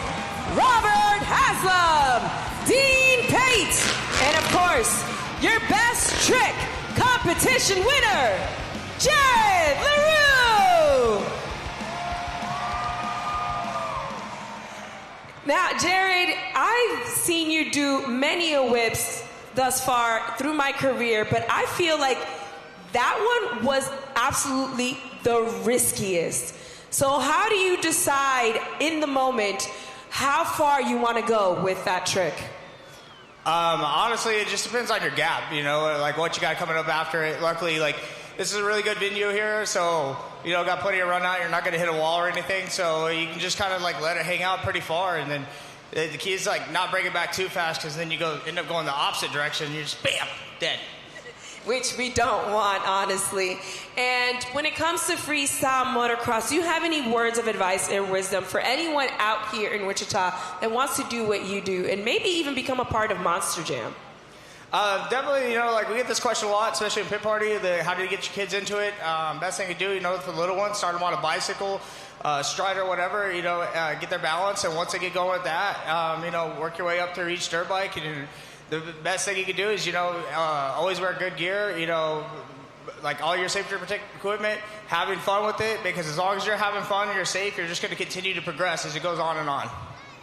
Robert Haslam, Dean Pate, and of course, your best trick competition winner, Jared LaRue. Now, Jared, I've seen you do many a whips thus far through my career, but I feel like that one was absolutely the riskiest. So how do you decide in the moment how far you want to go with that trick? Honestly, it just depends on your gap, you know, like what you got coming up after it. Luckily, like, this is a really good venue here, so, you know, got plenty of run out. You're not going to hit a wall or anything, so you can just kind of, like, let it hang out pretty far, and then the key is, like, not bring it back too fast, because then you end up going the opposite direction, and you're just, bam, dead. Which we don't want, honestly. And when it comes to freestyle motocross, do you have any words of advice or wisdom for anyone out here in Wichita that wants to do what you do and maybe even become a part of Monster Jam? Definitely, you know, like, we get this question a lot, especially in pit party, how do you get your kids into it? Best thing to do, you know, for the little ones, start them on a bicycle, strider, whatever, you know, get their balance, and once they get going with that, you know, work your way up through each dirt bike, and the best thing you can do is, you know, always wear good gear, you know, like all your safety protective equipment, having fun with it, because as long as you're having fun and you're safe, you're just going to continue to progress as it goes on and on.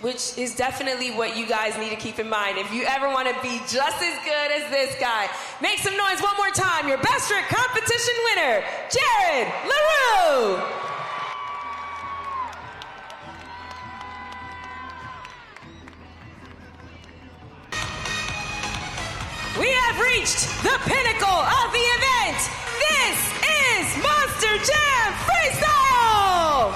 Which is definitely what you guys need to keep in mind if you ever want to be just as good as this guy. Make some noise one more time. Your best trick competition winner, Jared LaRue. We have reached the pinnacle of the event. This is Monster Jam Freestyle!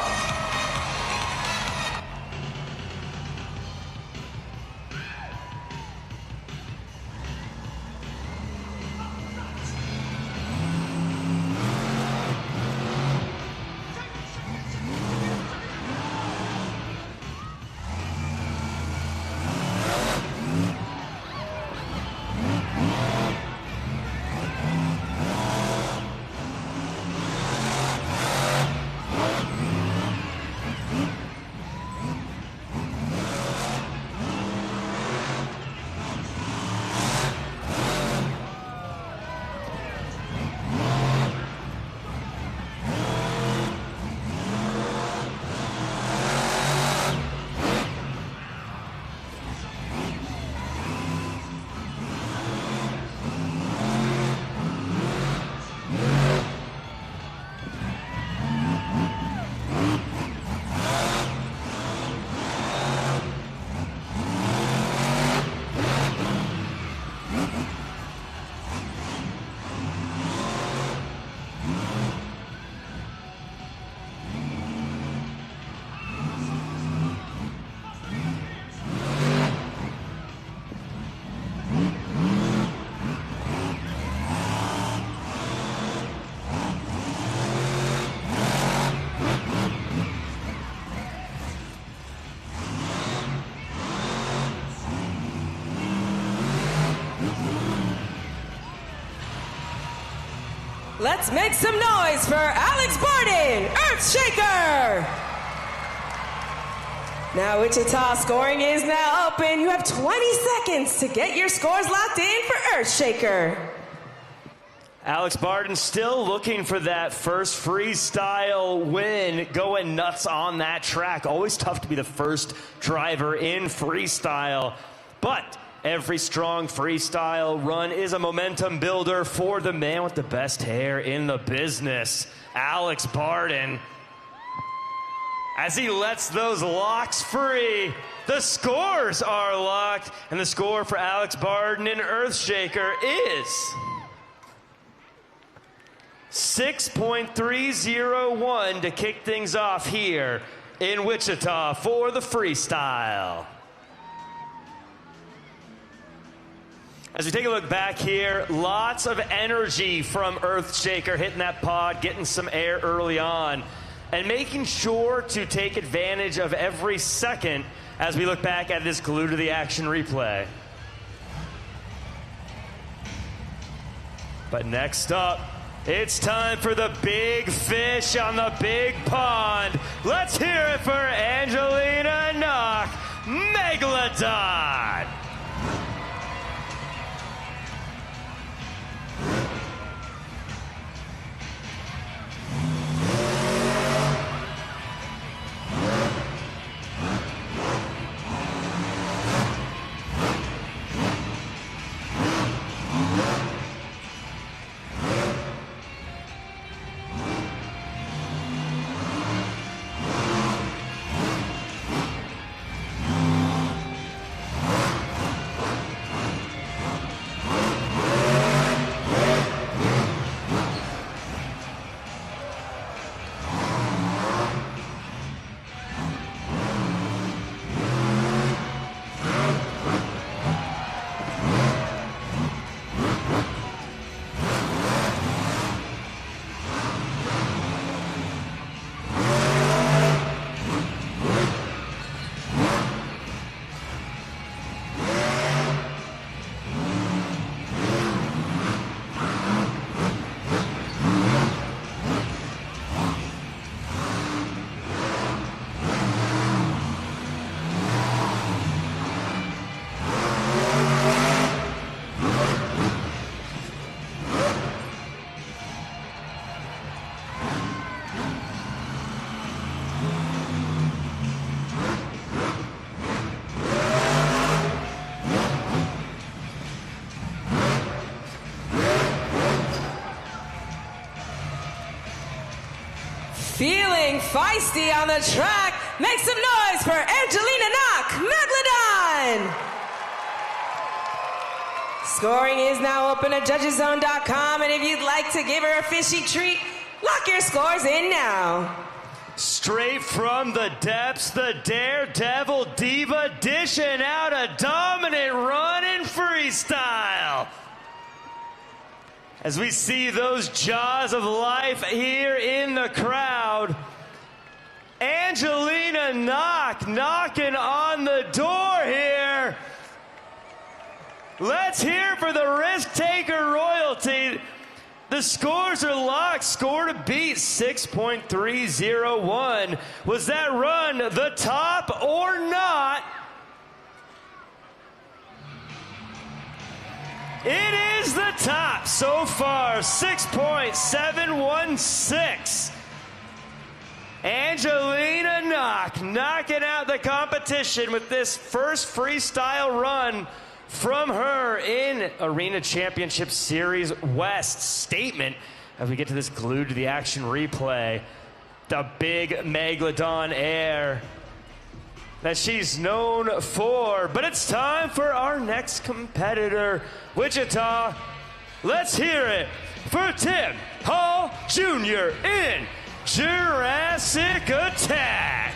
Let's make some noise for Alex Barden, Earthshaker. Now, Wichita, scoring is now open. You have 20 seconds to get your scores locked in for Earthshaker. Alex Barden still looking for that first freestyle win, going nuts on that track. Always tough to be the first driver in freestyle, but every strong freestyle run is a momentum builder for the man with the best hair in the business, Alex Barden. As he lets those locks free, the scores are locked, and the score for Alex Barden in Earthshaker is 6.301 to kick things off here in Wichita for the freestyle. As we take a look back here, lots of energy from Earthshaker, hitting that pod, getting some air early on, and making sure to take advantage of every second as we look back at this glued to the action replay. But next up, it's time for the big fish on the big pond. Let's hear it for Angelina Knock, Megalodon. Feeling feisty on the track, make some noise for Angelina Knock, Megalodon. Scoring is now open at judgeszone.com, and if you'd like to give her a fishy treat, lock your scores in now. Straight from the depths, the Daredevil Diva dishing out a dominant run in freestyle. As we see those jaws of life here in the crowd, Angelina Knock knocking on the door here. Let's hear for the risk taker royalty. The scores are locked. Score to beat 6.301. Was that run the top or not? It is the top so far, 6.716. Angelina Knock knocking out the competition with this first freestyle run from her in Arena Championship Series West. Statement as we get to this glued to the action replay. The big Megalodon air that she's known for. But it's time for our next competitor, Wichita. Let's hear it for Tim Hall Jr. in Jurassic Attack.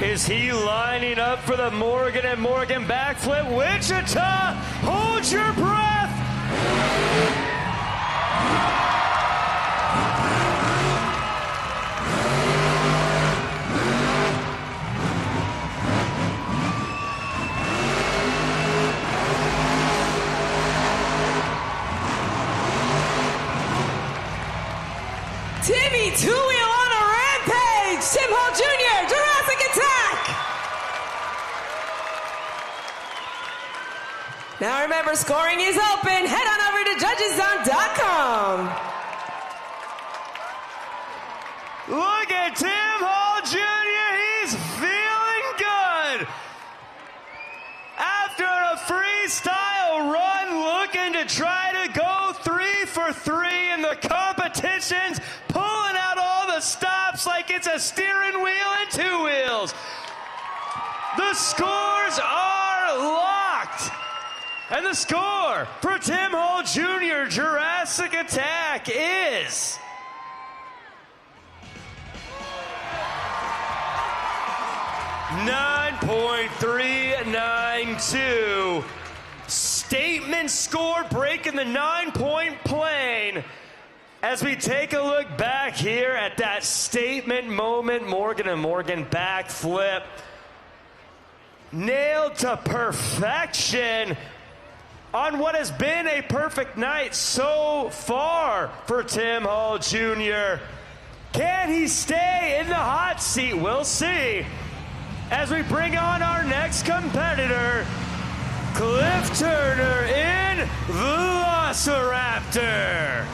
Is he lining up for the Morgan and Morgan backflip? Wichita, hold your breath. Timmy two-wheel on a rampage. Tim Hall Jr., Jurassic Attack. Now remember, scoring is open. Head on over to judgeszone.com. Look at Tim Hall Jr., he's feeling good. After a freestyle run, looking to try to go 3 for 3 in the competitions, pulling out all the stops like it's a steering wheel and 2 wheels. The scores are locked. And the score for Tim Hall Jr. Jurassic Attack is 9.392. Statement score breaking the 9-point plane. As we take a look back here at that statement moment, Morgan and Morgan backflip. Nailed to perfection on what has been a perfect night so far for Tim Hall Jr. Can he stay in the hot seat? We'll see. As we bring on our next competitor, Cliff Turner in Velociraptor.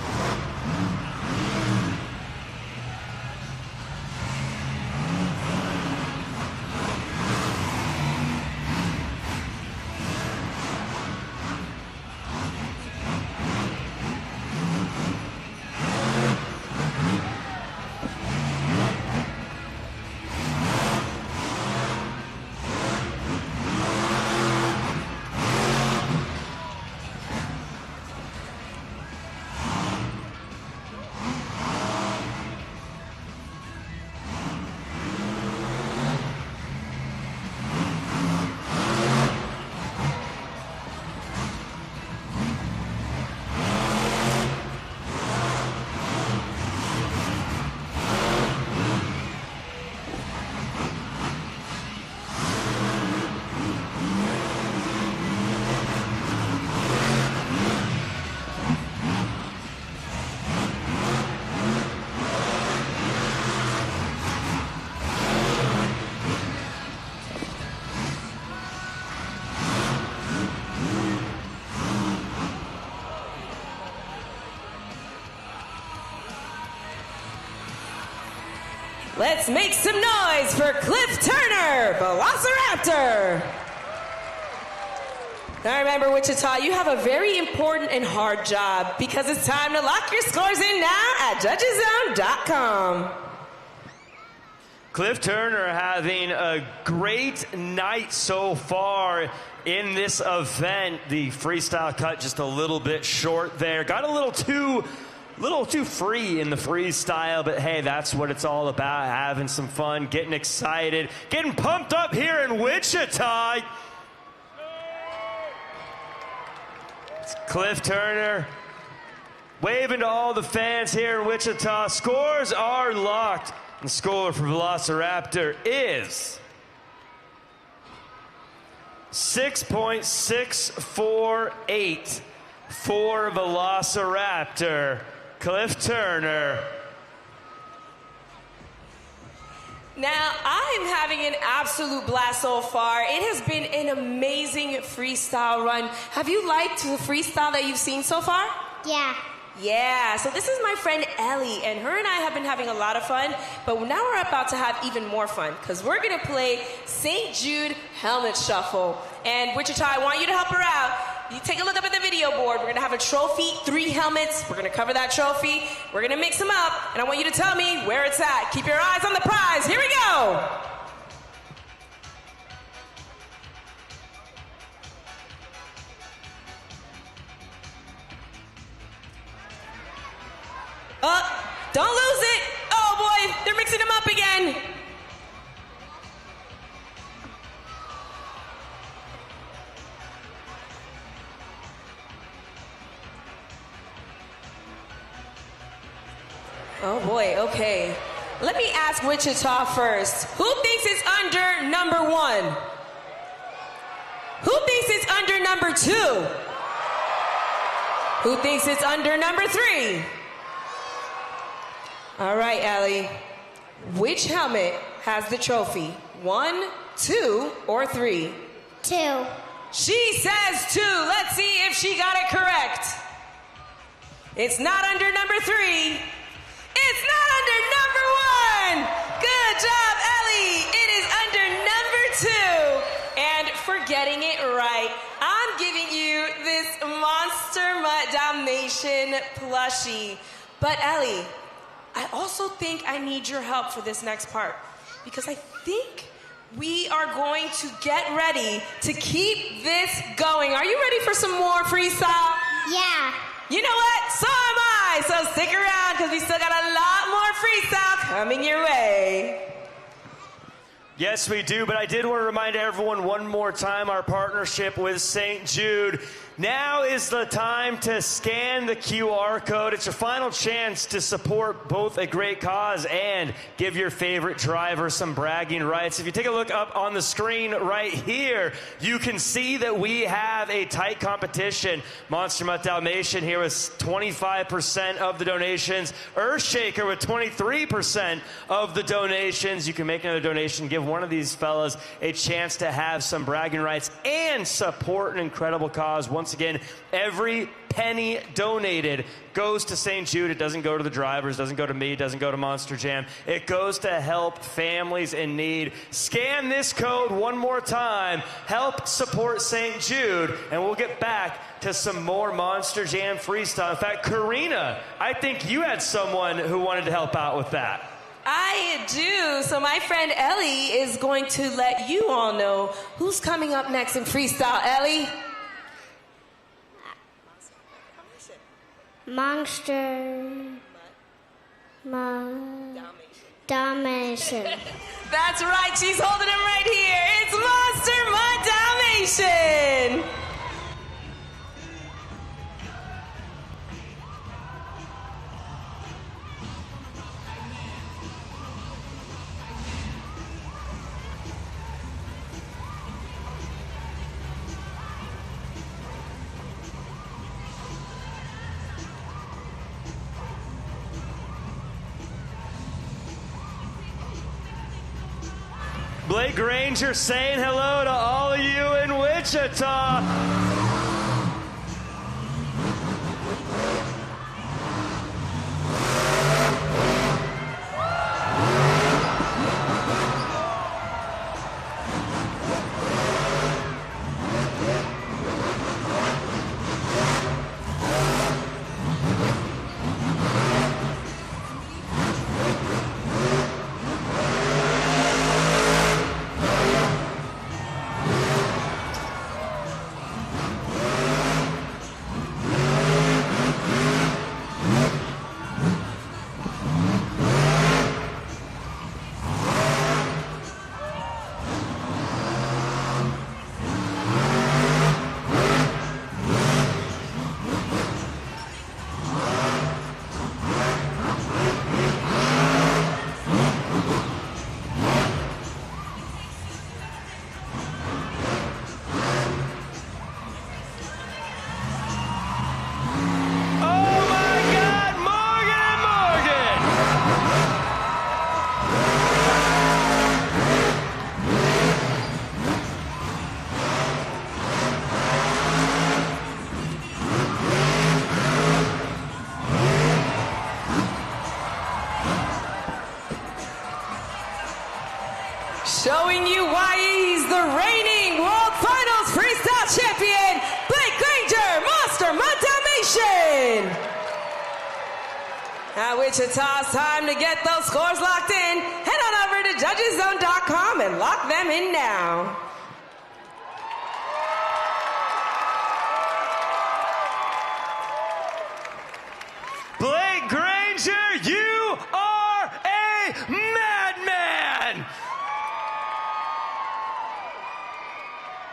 Let's make some noise for Cliff Turner, Velociraptor. Now remember, Wichita, you have a very important and hard job because it's time to lock your scores in now at judgeszone.com. Cliff Turner having a great night so far in this event. The freestyle cut just a little bit short there. Got a little too free in the freestyle, but hey, that's what it's all about, having some fun, getting excited, getting pumped up here in Wichita. It's Cliff Turner waving to all the fans here in Wichita. Scores are locked. The score for Velociraptor is 6.648 for Velociraptor. Cliff Turner. Now, I am having an absolute blast so far. It has been an amazing freestyle run. Have you liked the freestyle that you've seen so far? Yeah. Yeah, so this is my friend Ellie, and her and I have been having a lot of fun, but now we're about to have even more fun, because we're going to play St. Jude Helmet Shuffle. And Wichita, I want you to help her out. You take a look up at the video board. We're going to have a trophy, 3 helmets. We're going to cover that trophy. We're going to mix them up, and I want you to tell me where it's at. Keep your eyes on the prize. Here we go. Don't lose it. Oh, boy, they're mixing them up again. okay. Let me ask Wichita first. Who thinks it's under number 1? Who thinks it's under number 2? Who thinks it's under number 3? All right, Allie. Which helmet has the trophy? 1, 2, or 3? 2. She says 2. Let's see if she got it correct. It's not under number 3. It's not under number 1. Good job, Ellie. It is under number 2. And for getting it right, I'm giving you this Monster Mutt Dalmatian plushie. But Ellie, I also think I need your help for this next part, because I think we are going to get ready to keep this going. Are you ready for some more freestyle? Yeah. You know what? So am I. So stick around, because we still got a lot more freestyle coming your way. Yes, we do, but I did want to remind everyone one more time our partnership with St. Jude. Now is the time to scan the QR code. It's your final chance to support both a great cause and give your favorite driver some bragging rights. If you take a look up on the screen right here, you can see that we have a tight competition. Monster Mutt Dalmatian here with 25% of the donations. Earthshaker with 23% of the donations. You can make another donation, give one of these fellas a chance to have some bragging rights and support an incredible cause. Once again, every penny donated goes to St. Jude. It doesn't go to the drivers, doesn't go to me, doesn't go to Monster Jam. It goes to help families in need. Scan this code one more time. Help support St. Jude, and we'll get back to some more Monster Jam freestyle. In fact, Karina, I think you had someone who wanted to help out with that. I do. So my friend Ellie is going to let you all know who's coming up next in freestyle. Ellie? Monster Dalmatian. That's right. She's holding him right here. It's Monster Mutt Dalmatian. Blake Granger saying hello to all of you in Wichita. Showing you why he's the reigning World Finals Freestyle Champion, Blake Granger, Monster Mutt Dalmatian. At Wichita, it's time to get those scores locked in. Head on over to judgeszone.com and lock them in now. Blake Granger, you are a madman!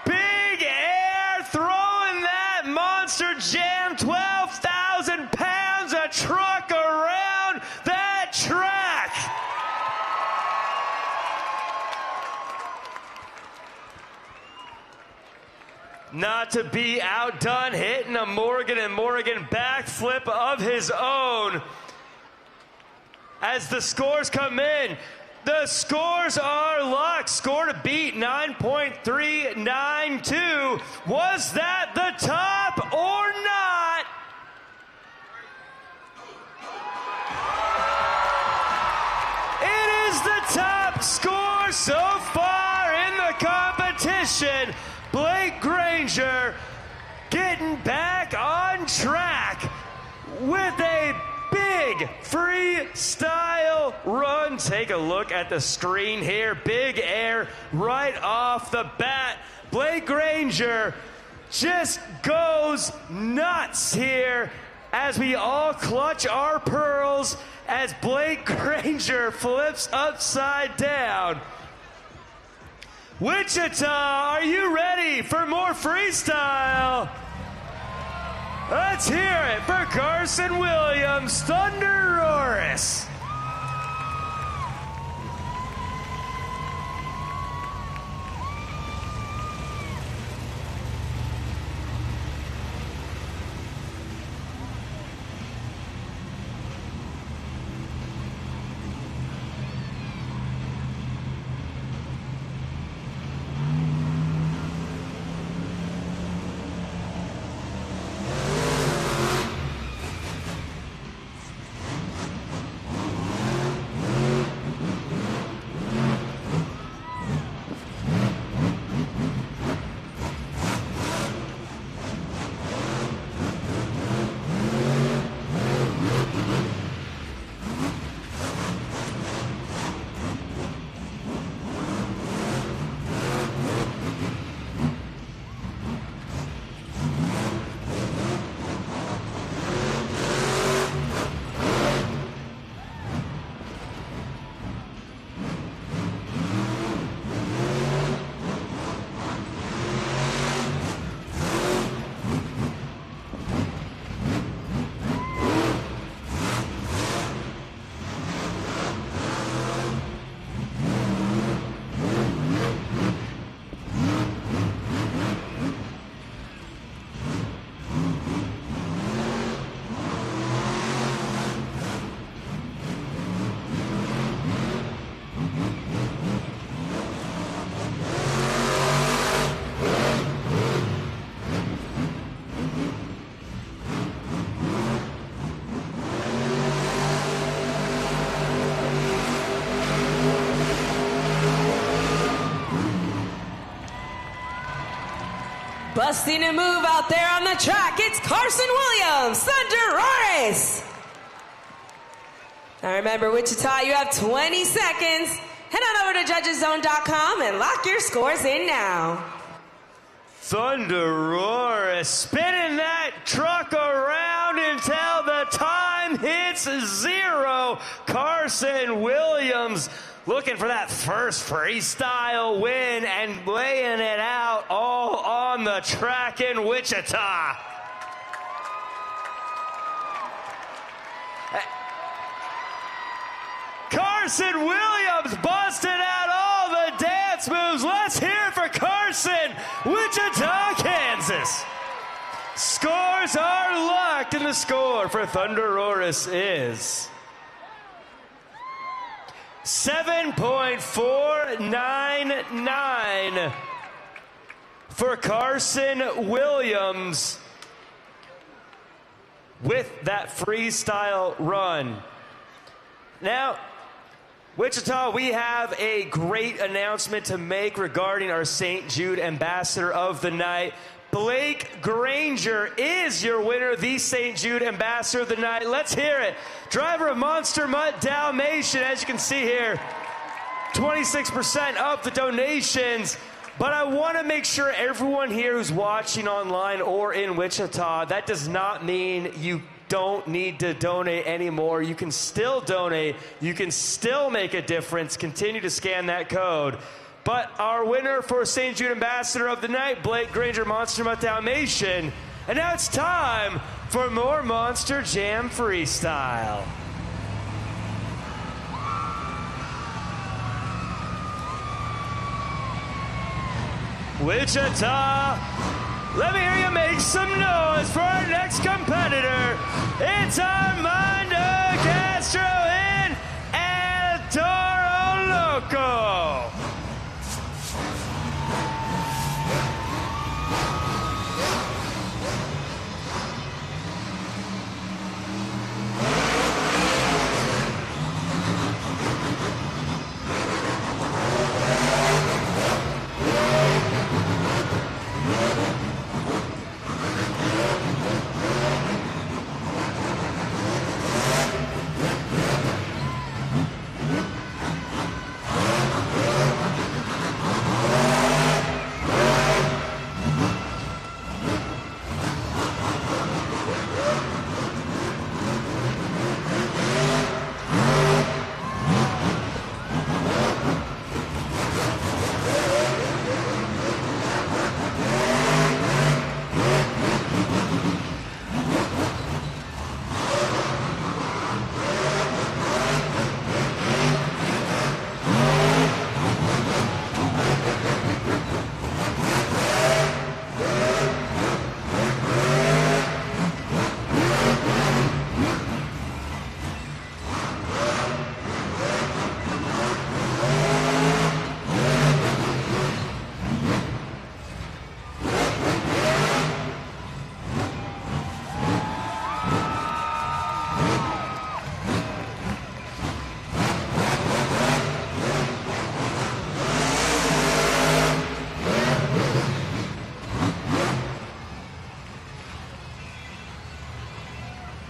Big air throwing that Monster Jam, 12,000 pounds of truck around that track. not to be outdone, hitting a Morgan and Morgan backflip of his own. As the scores come in, the scores are locked. Score to beat 9.392. Was that the top or not? It is the top score so far in the competition. Blake Granger getting back on track with a big freestyle run. Take a look at the screen here. Big air right off the bat. Blake Granger just goes nuts here as we all clutch our pearls as Blake Granger flips upside down. Wichita, are you ready for more freestyle? Let's hear it for Carson Williams, Thunder Roris. Busting a move out there on the track, it's Carson Williams, Thunder Roris. Now remember, Wichita, you have 20 seconds. Head on over to judgeszone.com and lock your scores in now. Thunder Roris spinning that truck around until the time hits 0. Carson Williams looking for that first freestyle win and laying it out all on the track in Wichita. Carson Williams busted out all the dance moves. Let's hear it for Carson, Wichita, Kansas. Scores are locked, and the score for Thunder Roris is 7.499 for Carson Williams with that freestyle run. Now, Wichita, we have a great announcement to make regarding our St. Jude Ambassador of the Night. Blake Granger is your winner, the St. Jude Ambassador of the Night. Let's hear it. Driver of Monster Mutt Dalmatian, as you can see here, 26% of the donations. But I want to make sure everyone here who's watching online or in Wichita, that does not mean you don't need to donate anymore. You can still donate. You can still make a difference. Continue to scan that code. But our winner for St. Jude Ambassador of the Night, Blake Granger, Monster Mutt Dalmatian. And now it's time for more Monster Jam Freestyle. Wichita, Let me hear you make some noise for our next competitor. It's Armando Castro in El Toro Loco.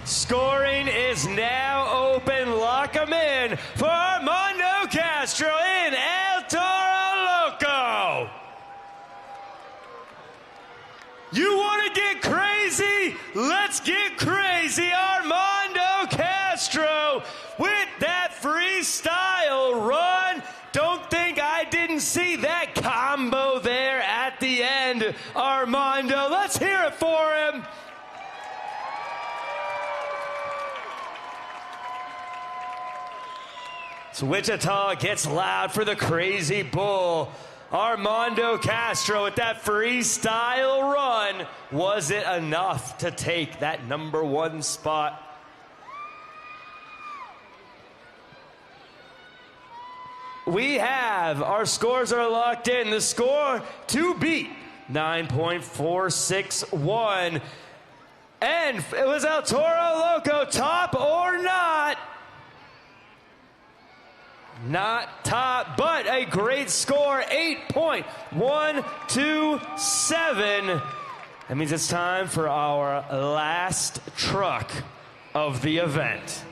Scoring is now open. Lock 'em in for Armando Castro in El Toro Loco. You want to get crazy? Let's get crazy. Armando Castro with that freestyle run. Don't think I didn't see that combo there at the end. Armando, let's hear it for him. So Wichita gets loud for the crazy bull. Armando Castro with that freestyle run. Was it enough to take that #1 spot? We have, our scores are locked in. The score to beat, 9.461. And it was El Toro Loco, top or not? Not top, but a great score, 8.127. That means it's time for our last truck of the event.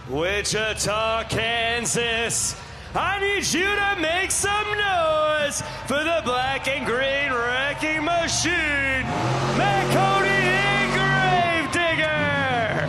Wichita, Kansas, I need you to make some noise for the black and green wrecking machine, Megalodon Gravedigger.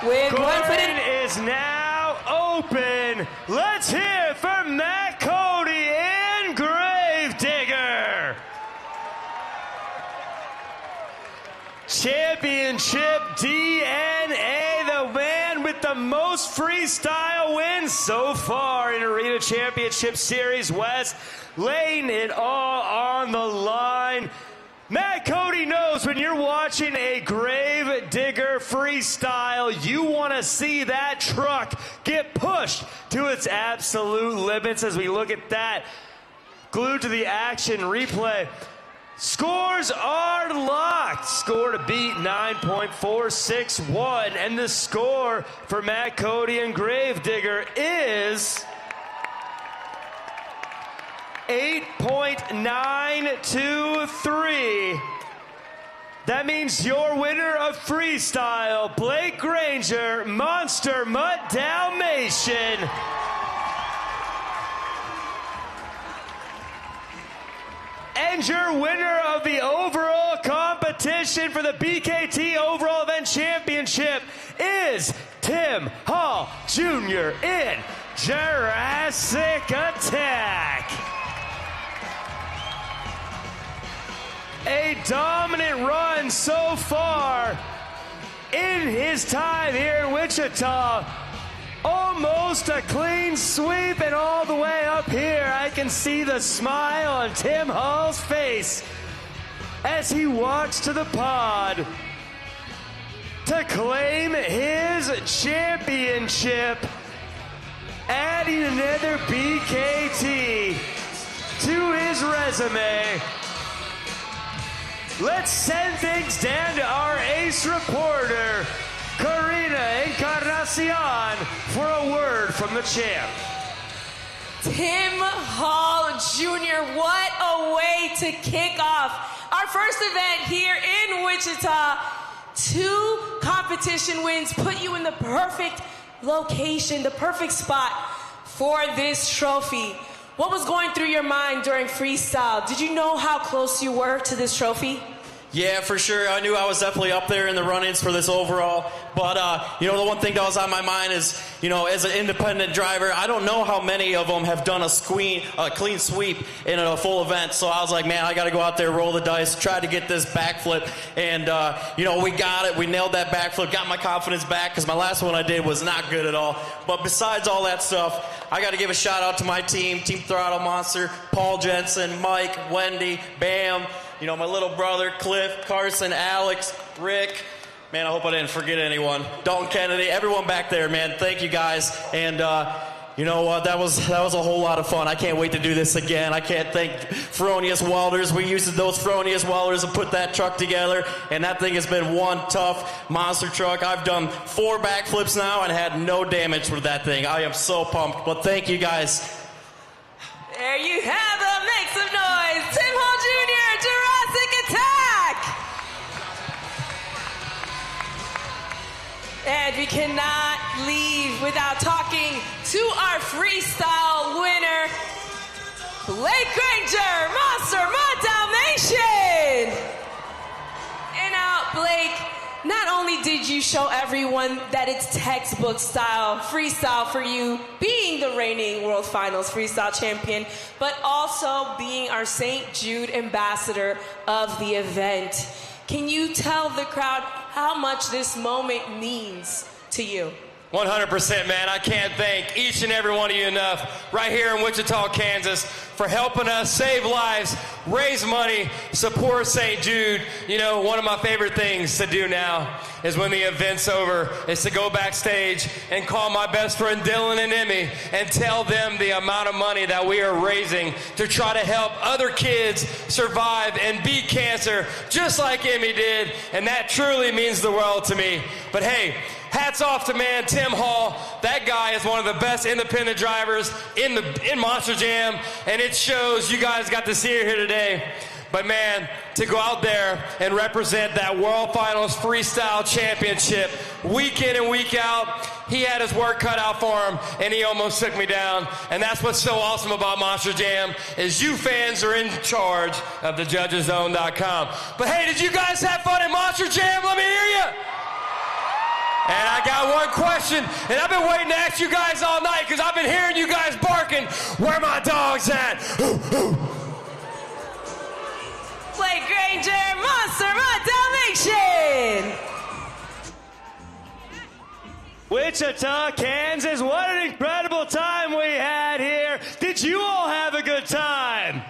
With 1 foot in. Is now open. Let's hear it for Championship DNA, the man with the most freestyle wins so far in Arena Championship Series West, laying it all on the line. Matt Cody knows when you're watching a grave digger freestyle, you want to see that truck get pushed to its absolute limits. As we look at that, glued to the action replay. Scores are locked. Score to beat 9.461. And the score for Matt Cody and Gravedigger is 8.923. That means your winner of freestyle, Blake Granger, Monster Mutt Dalmatian. And your winner of the overall competition for the BKT Overall Event Championship is Tim Hall Jr. in Jurassic Attack. A dominant run so far in his time here in Wichita. Almost a clean sweep, and all the way up here I can see the smile on Tim Hall's face as he walks to the pod to claim his championship, adding another BKT to his resume. Let's send things down to our ace reporter, Karina Encarnacion, for a word from the champ. Tim Hall Jr., what a way to kick off our first event here in Wichita. 2 competition wins put you in the perfect location, the perfect spot for this trophy. What was going through your mind during freestyle? Did you know how close you were to this trophy? Yeah, for sure. I knew I was definitely up there in the run-ins for this overall. But, the one thing that was on my mind is, as an independent driver, I don't know how many of them have done a clean sweep in a full event. So I was like, man, I got to go out there, roll the dice, try to get this backflip. And, we got it. We nailed that backflip, got my confidence back because my last one I did was not good at all. But besides all that stuff, I got to give a shout-out to my team, Team Throttle Monster, Paul Jensen, Mike, Wendy, Bam, my little brother, Cliff, Carson, Alex, Rick. Man, I hope I didn't forget anyone. Dalton Kennedy, everyone back there, man. Thank you guys. And you know what? That was a whole lot of fun. I can't wait to do this again. I can't thank Fronius Welders. We used those Fronius Welders to put that truck together, and that thing has been one tough monster truck. I've done 4 backflips now and had no damage with that thing. I am so pumped. But thank you guys. There you have it. Make some noise. Tim Hall Jr., Jurassic Attack. And we cannot leave without talking to our freestyle winner, Blake Granger, Monster Mutt Dalmatian. And now, Blake, not only did you show everyone that it's textbook style freestyle for you, being the reigning World Finals freestyle champion, but also being our St. Jude ambassador of the event. Can you tell the crowd how much this moment means to you? 100%, man. I can't thank each and every one of you enough right here in Wichita, Kansas, for helping us save lives, raise money, support St. Jude. One of my favorite things to do now is when the event's over is to go backstage and call my best friend Dylan and Emmy and tell them the amount of money that we are raising to try to help other kids survive and beat cancer just like Emmy did, and that truly means the world to me. But hey, hats off to man Tim Hall. That guy is one of the best independent drivers in Monster Jam, and it shows. You guys got to see it here today. But man, to go out there and represent that World Finals Freestyle Championship week in and week out, he had his work cut out for him, and he almost took me down. And that's what's so awesome about Monster Jam, is you fans are in charge of thejudgeszone.com. But hey, did you guys have fun at Monster Jam? Let me hear you. And I got one question, and I've been waiting to ask you guys all night because I've been hearing you guys barking. Where my dogs at? Blake Granger, Monster Mutt Dalmatian. Nation. Wichita, Kansas, what an incredible time we had here. Did you all have a good time?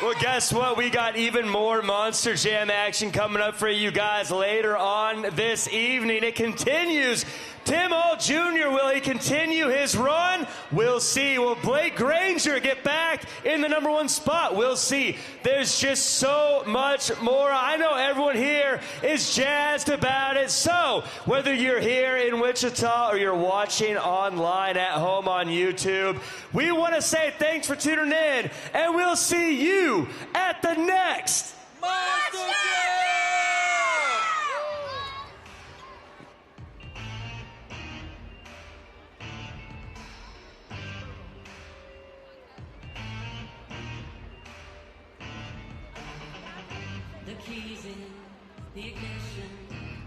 Well, guess what? We got even more Monster Jam action coming up for you guys later on this evening. It continues. Tim Hall Jr., will he continue his run? We'll see. Will Blake Granger get back in the #1 spot? We'll see. There's just so much more. I know everyone here is jazzed about it. So, whether you're here in Wichita or you're watching online at home on YouTube, we want to say thanks for tuning in, and we'll see you at the next Monster Jam! The keys in the ignition.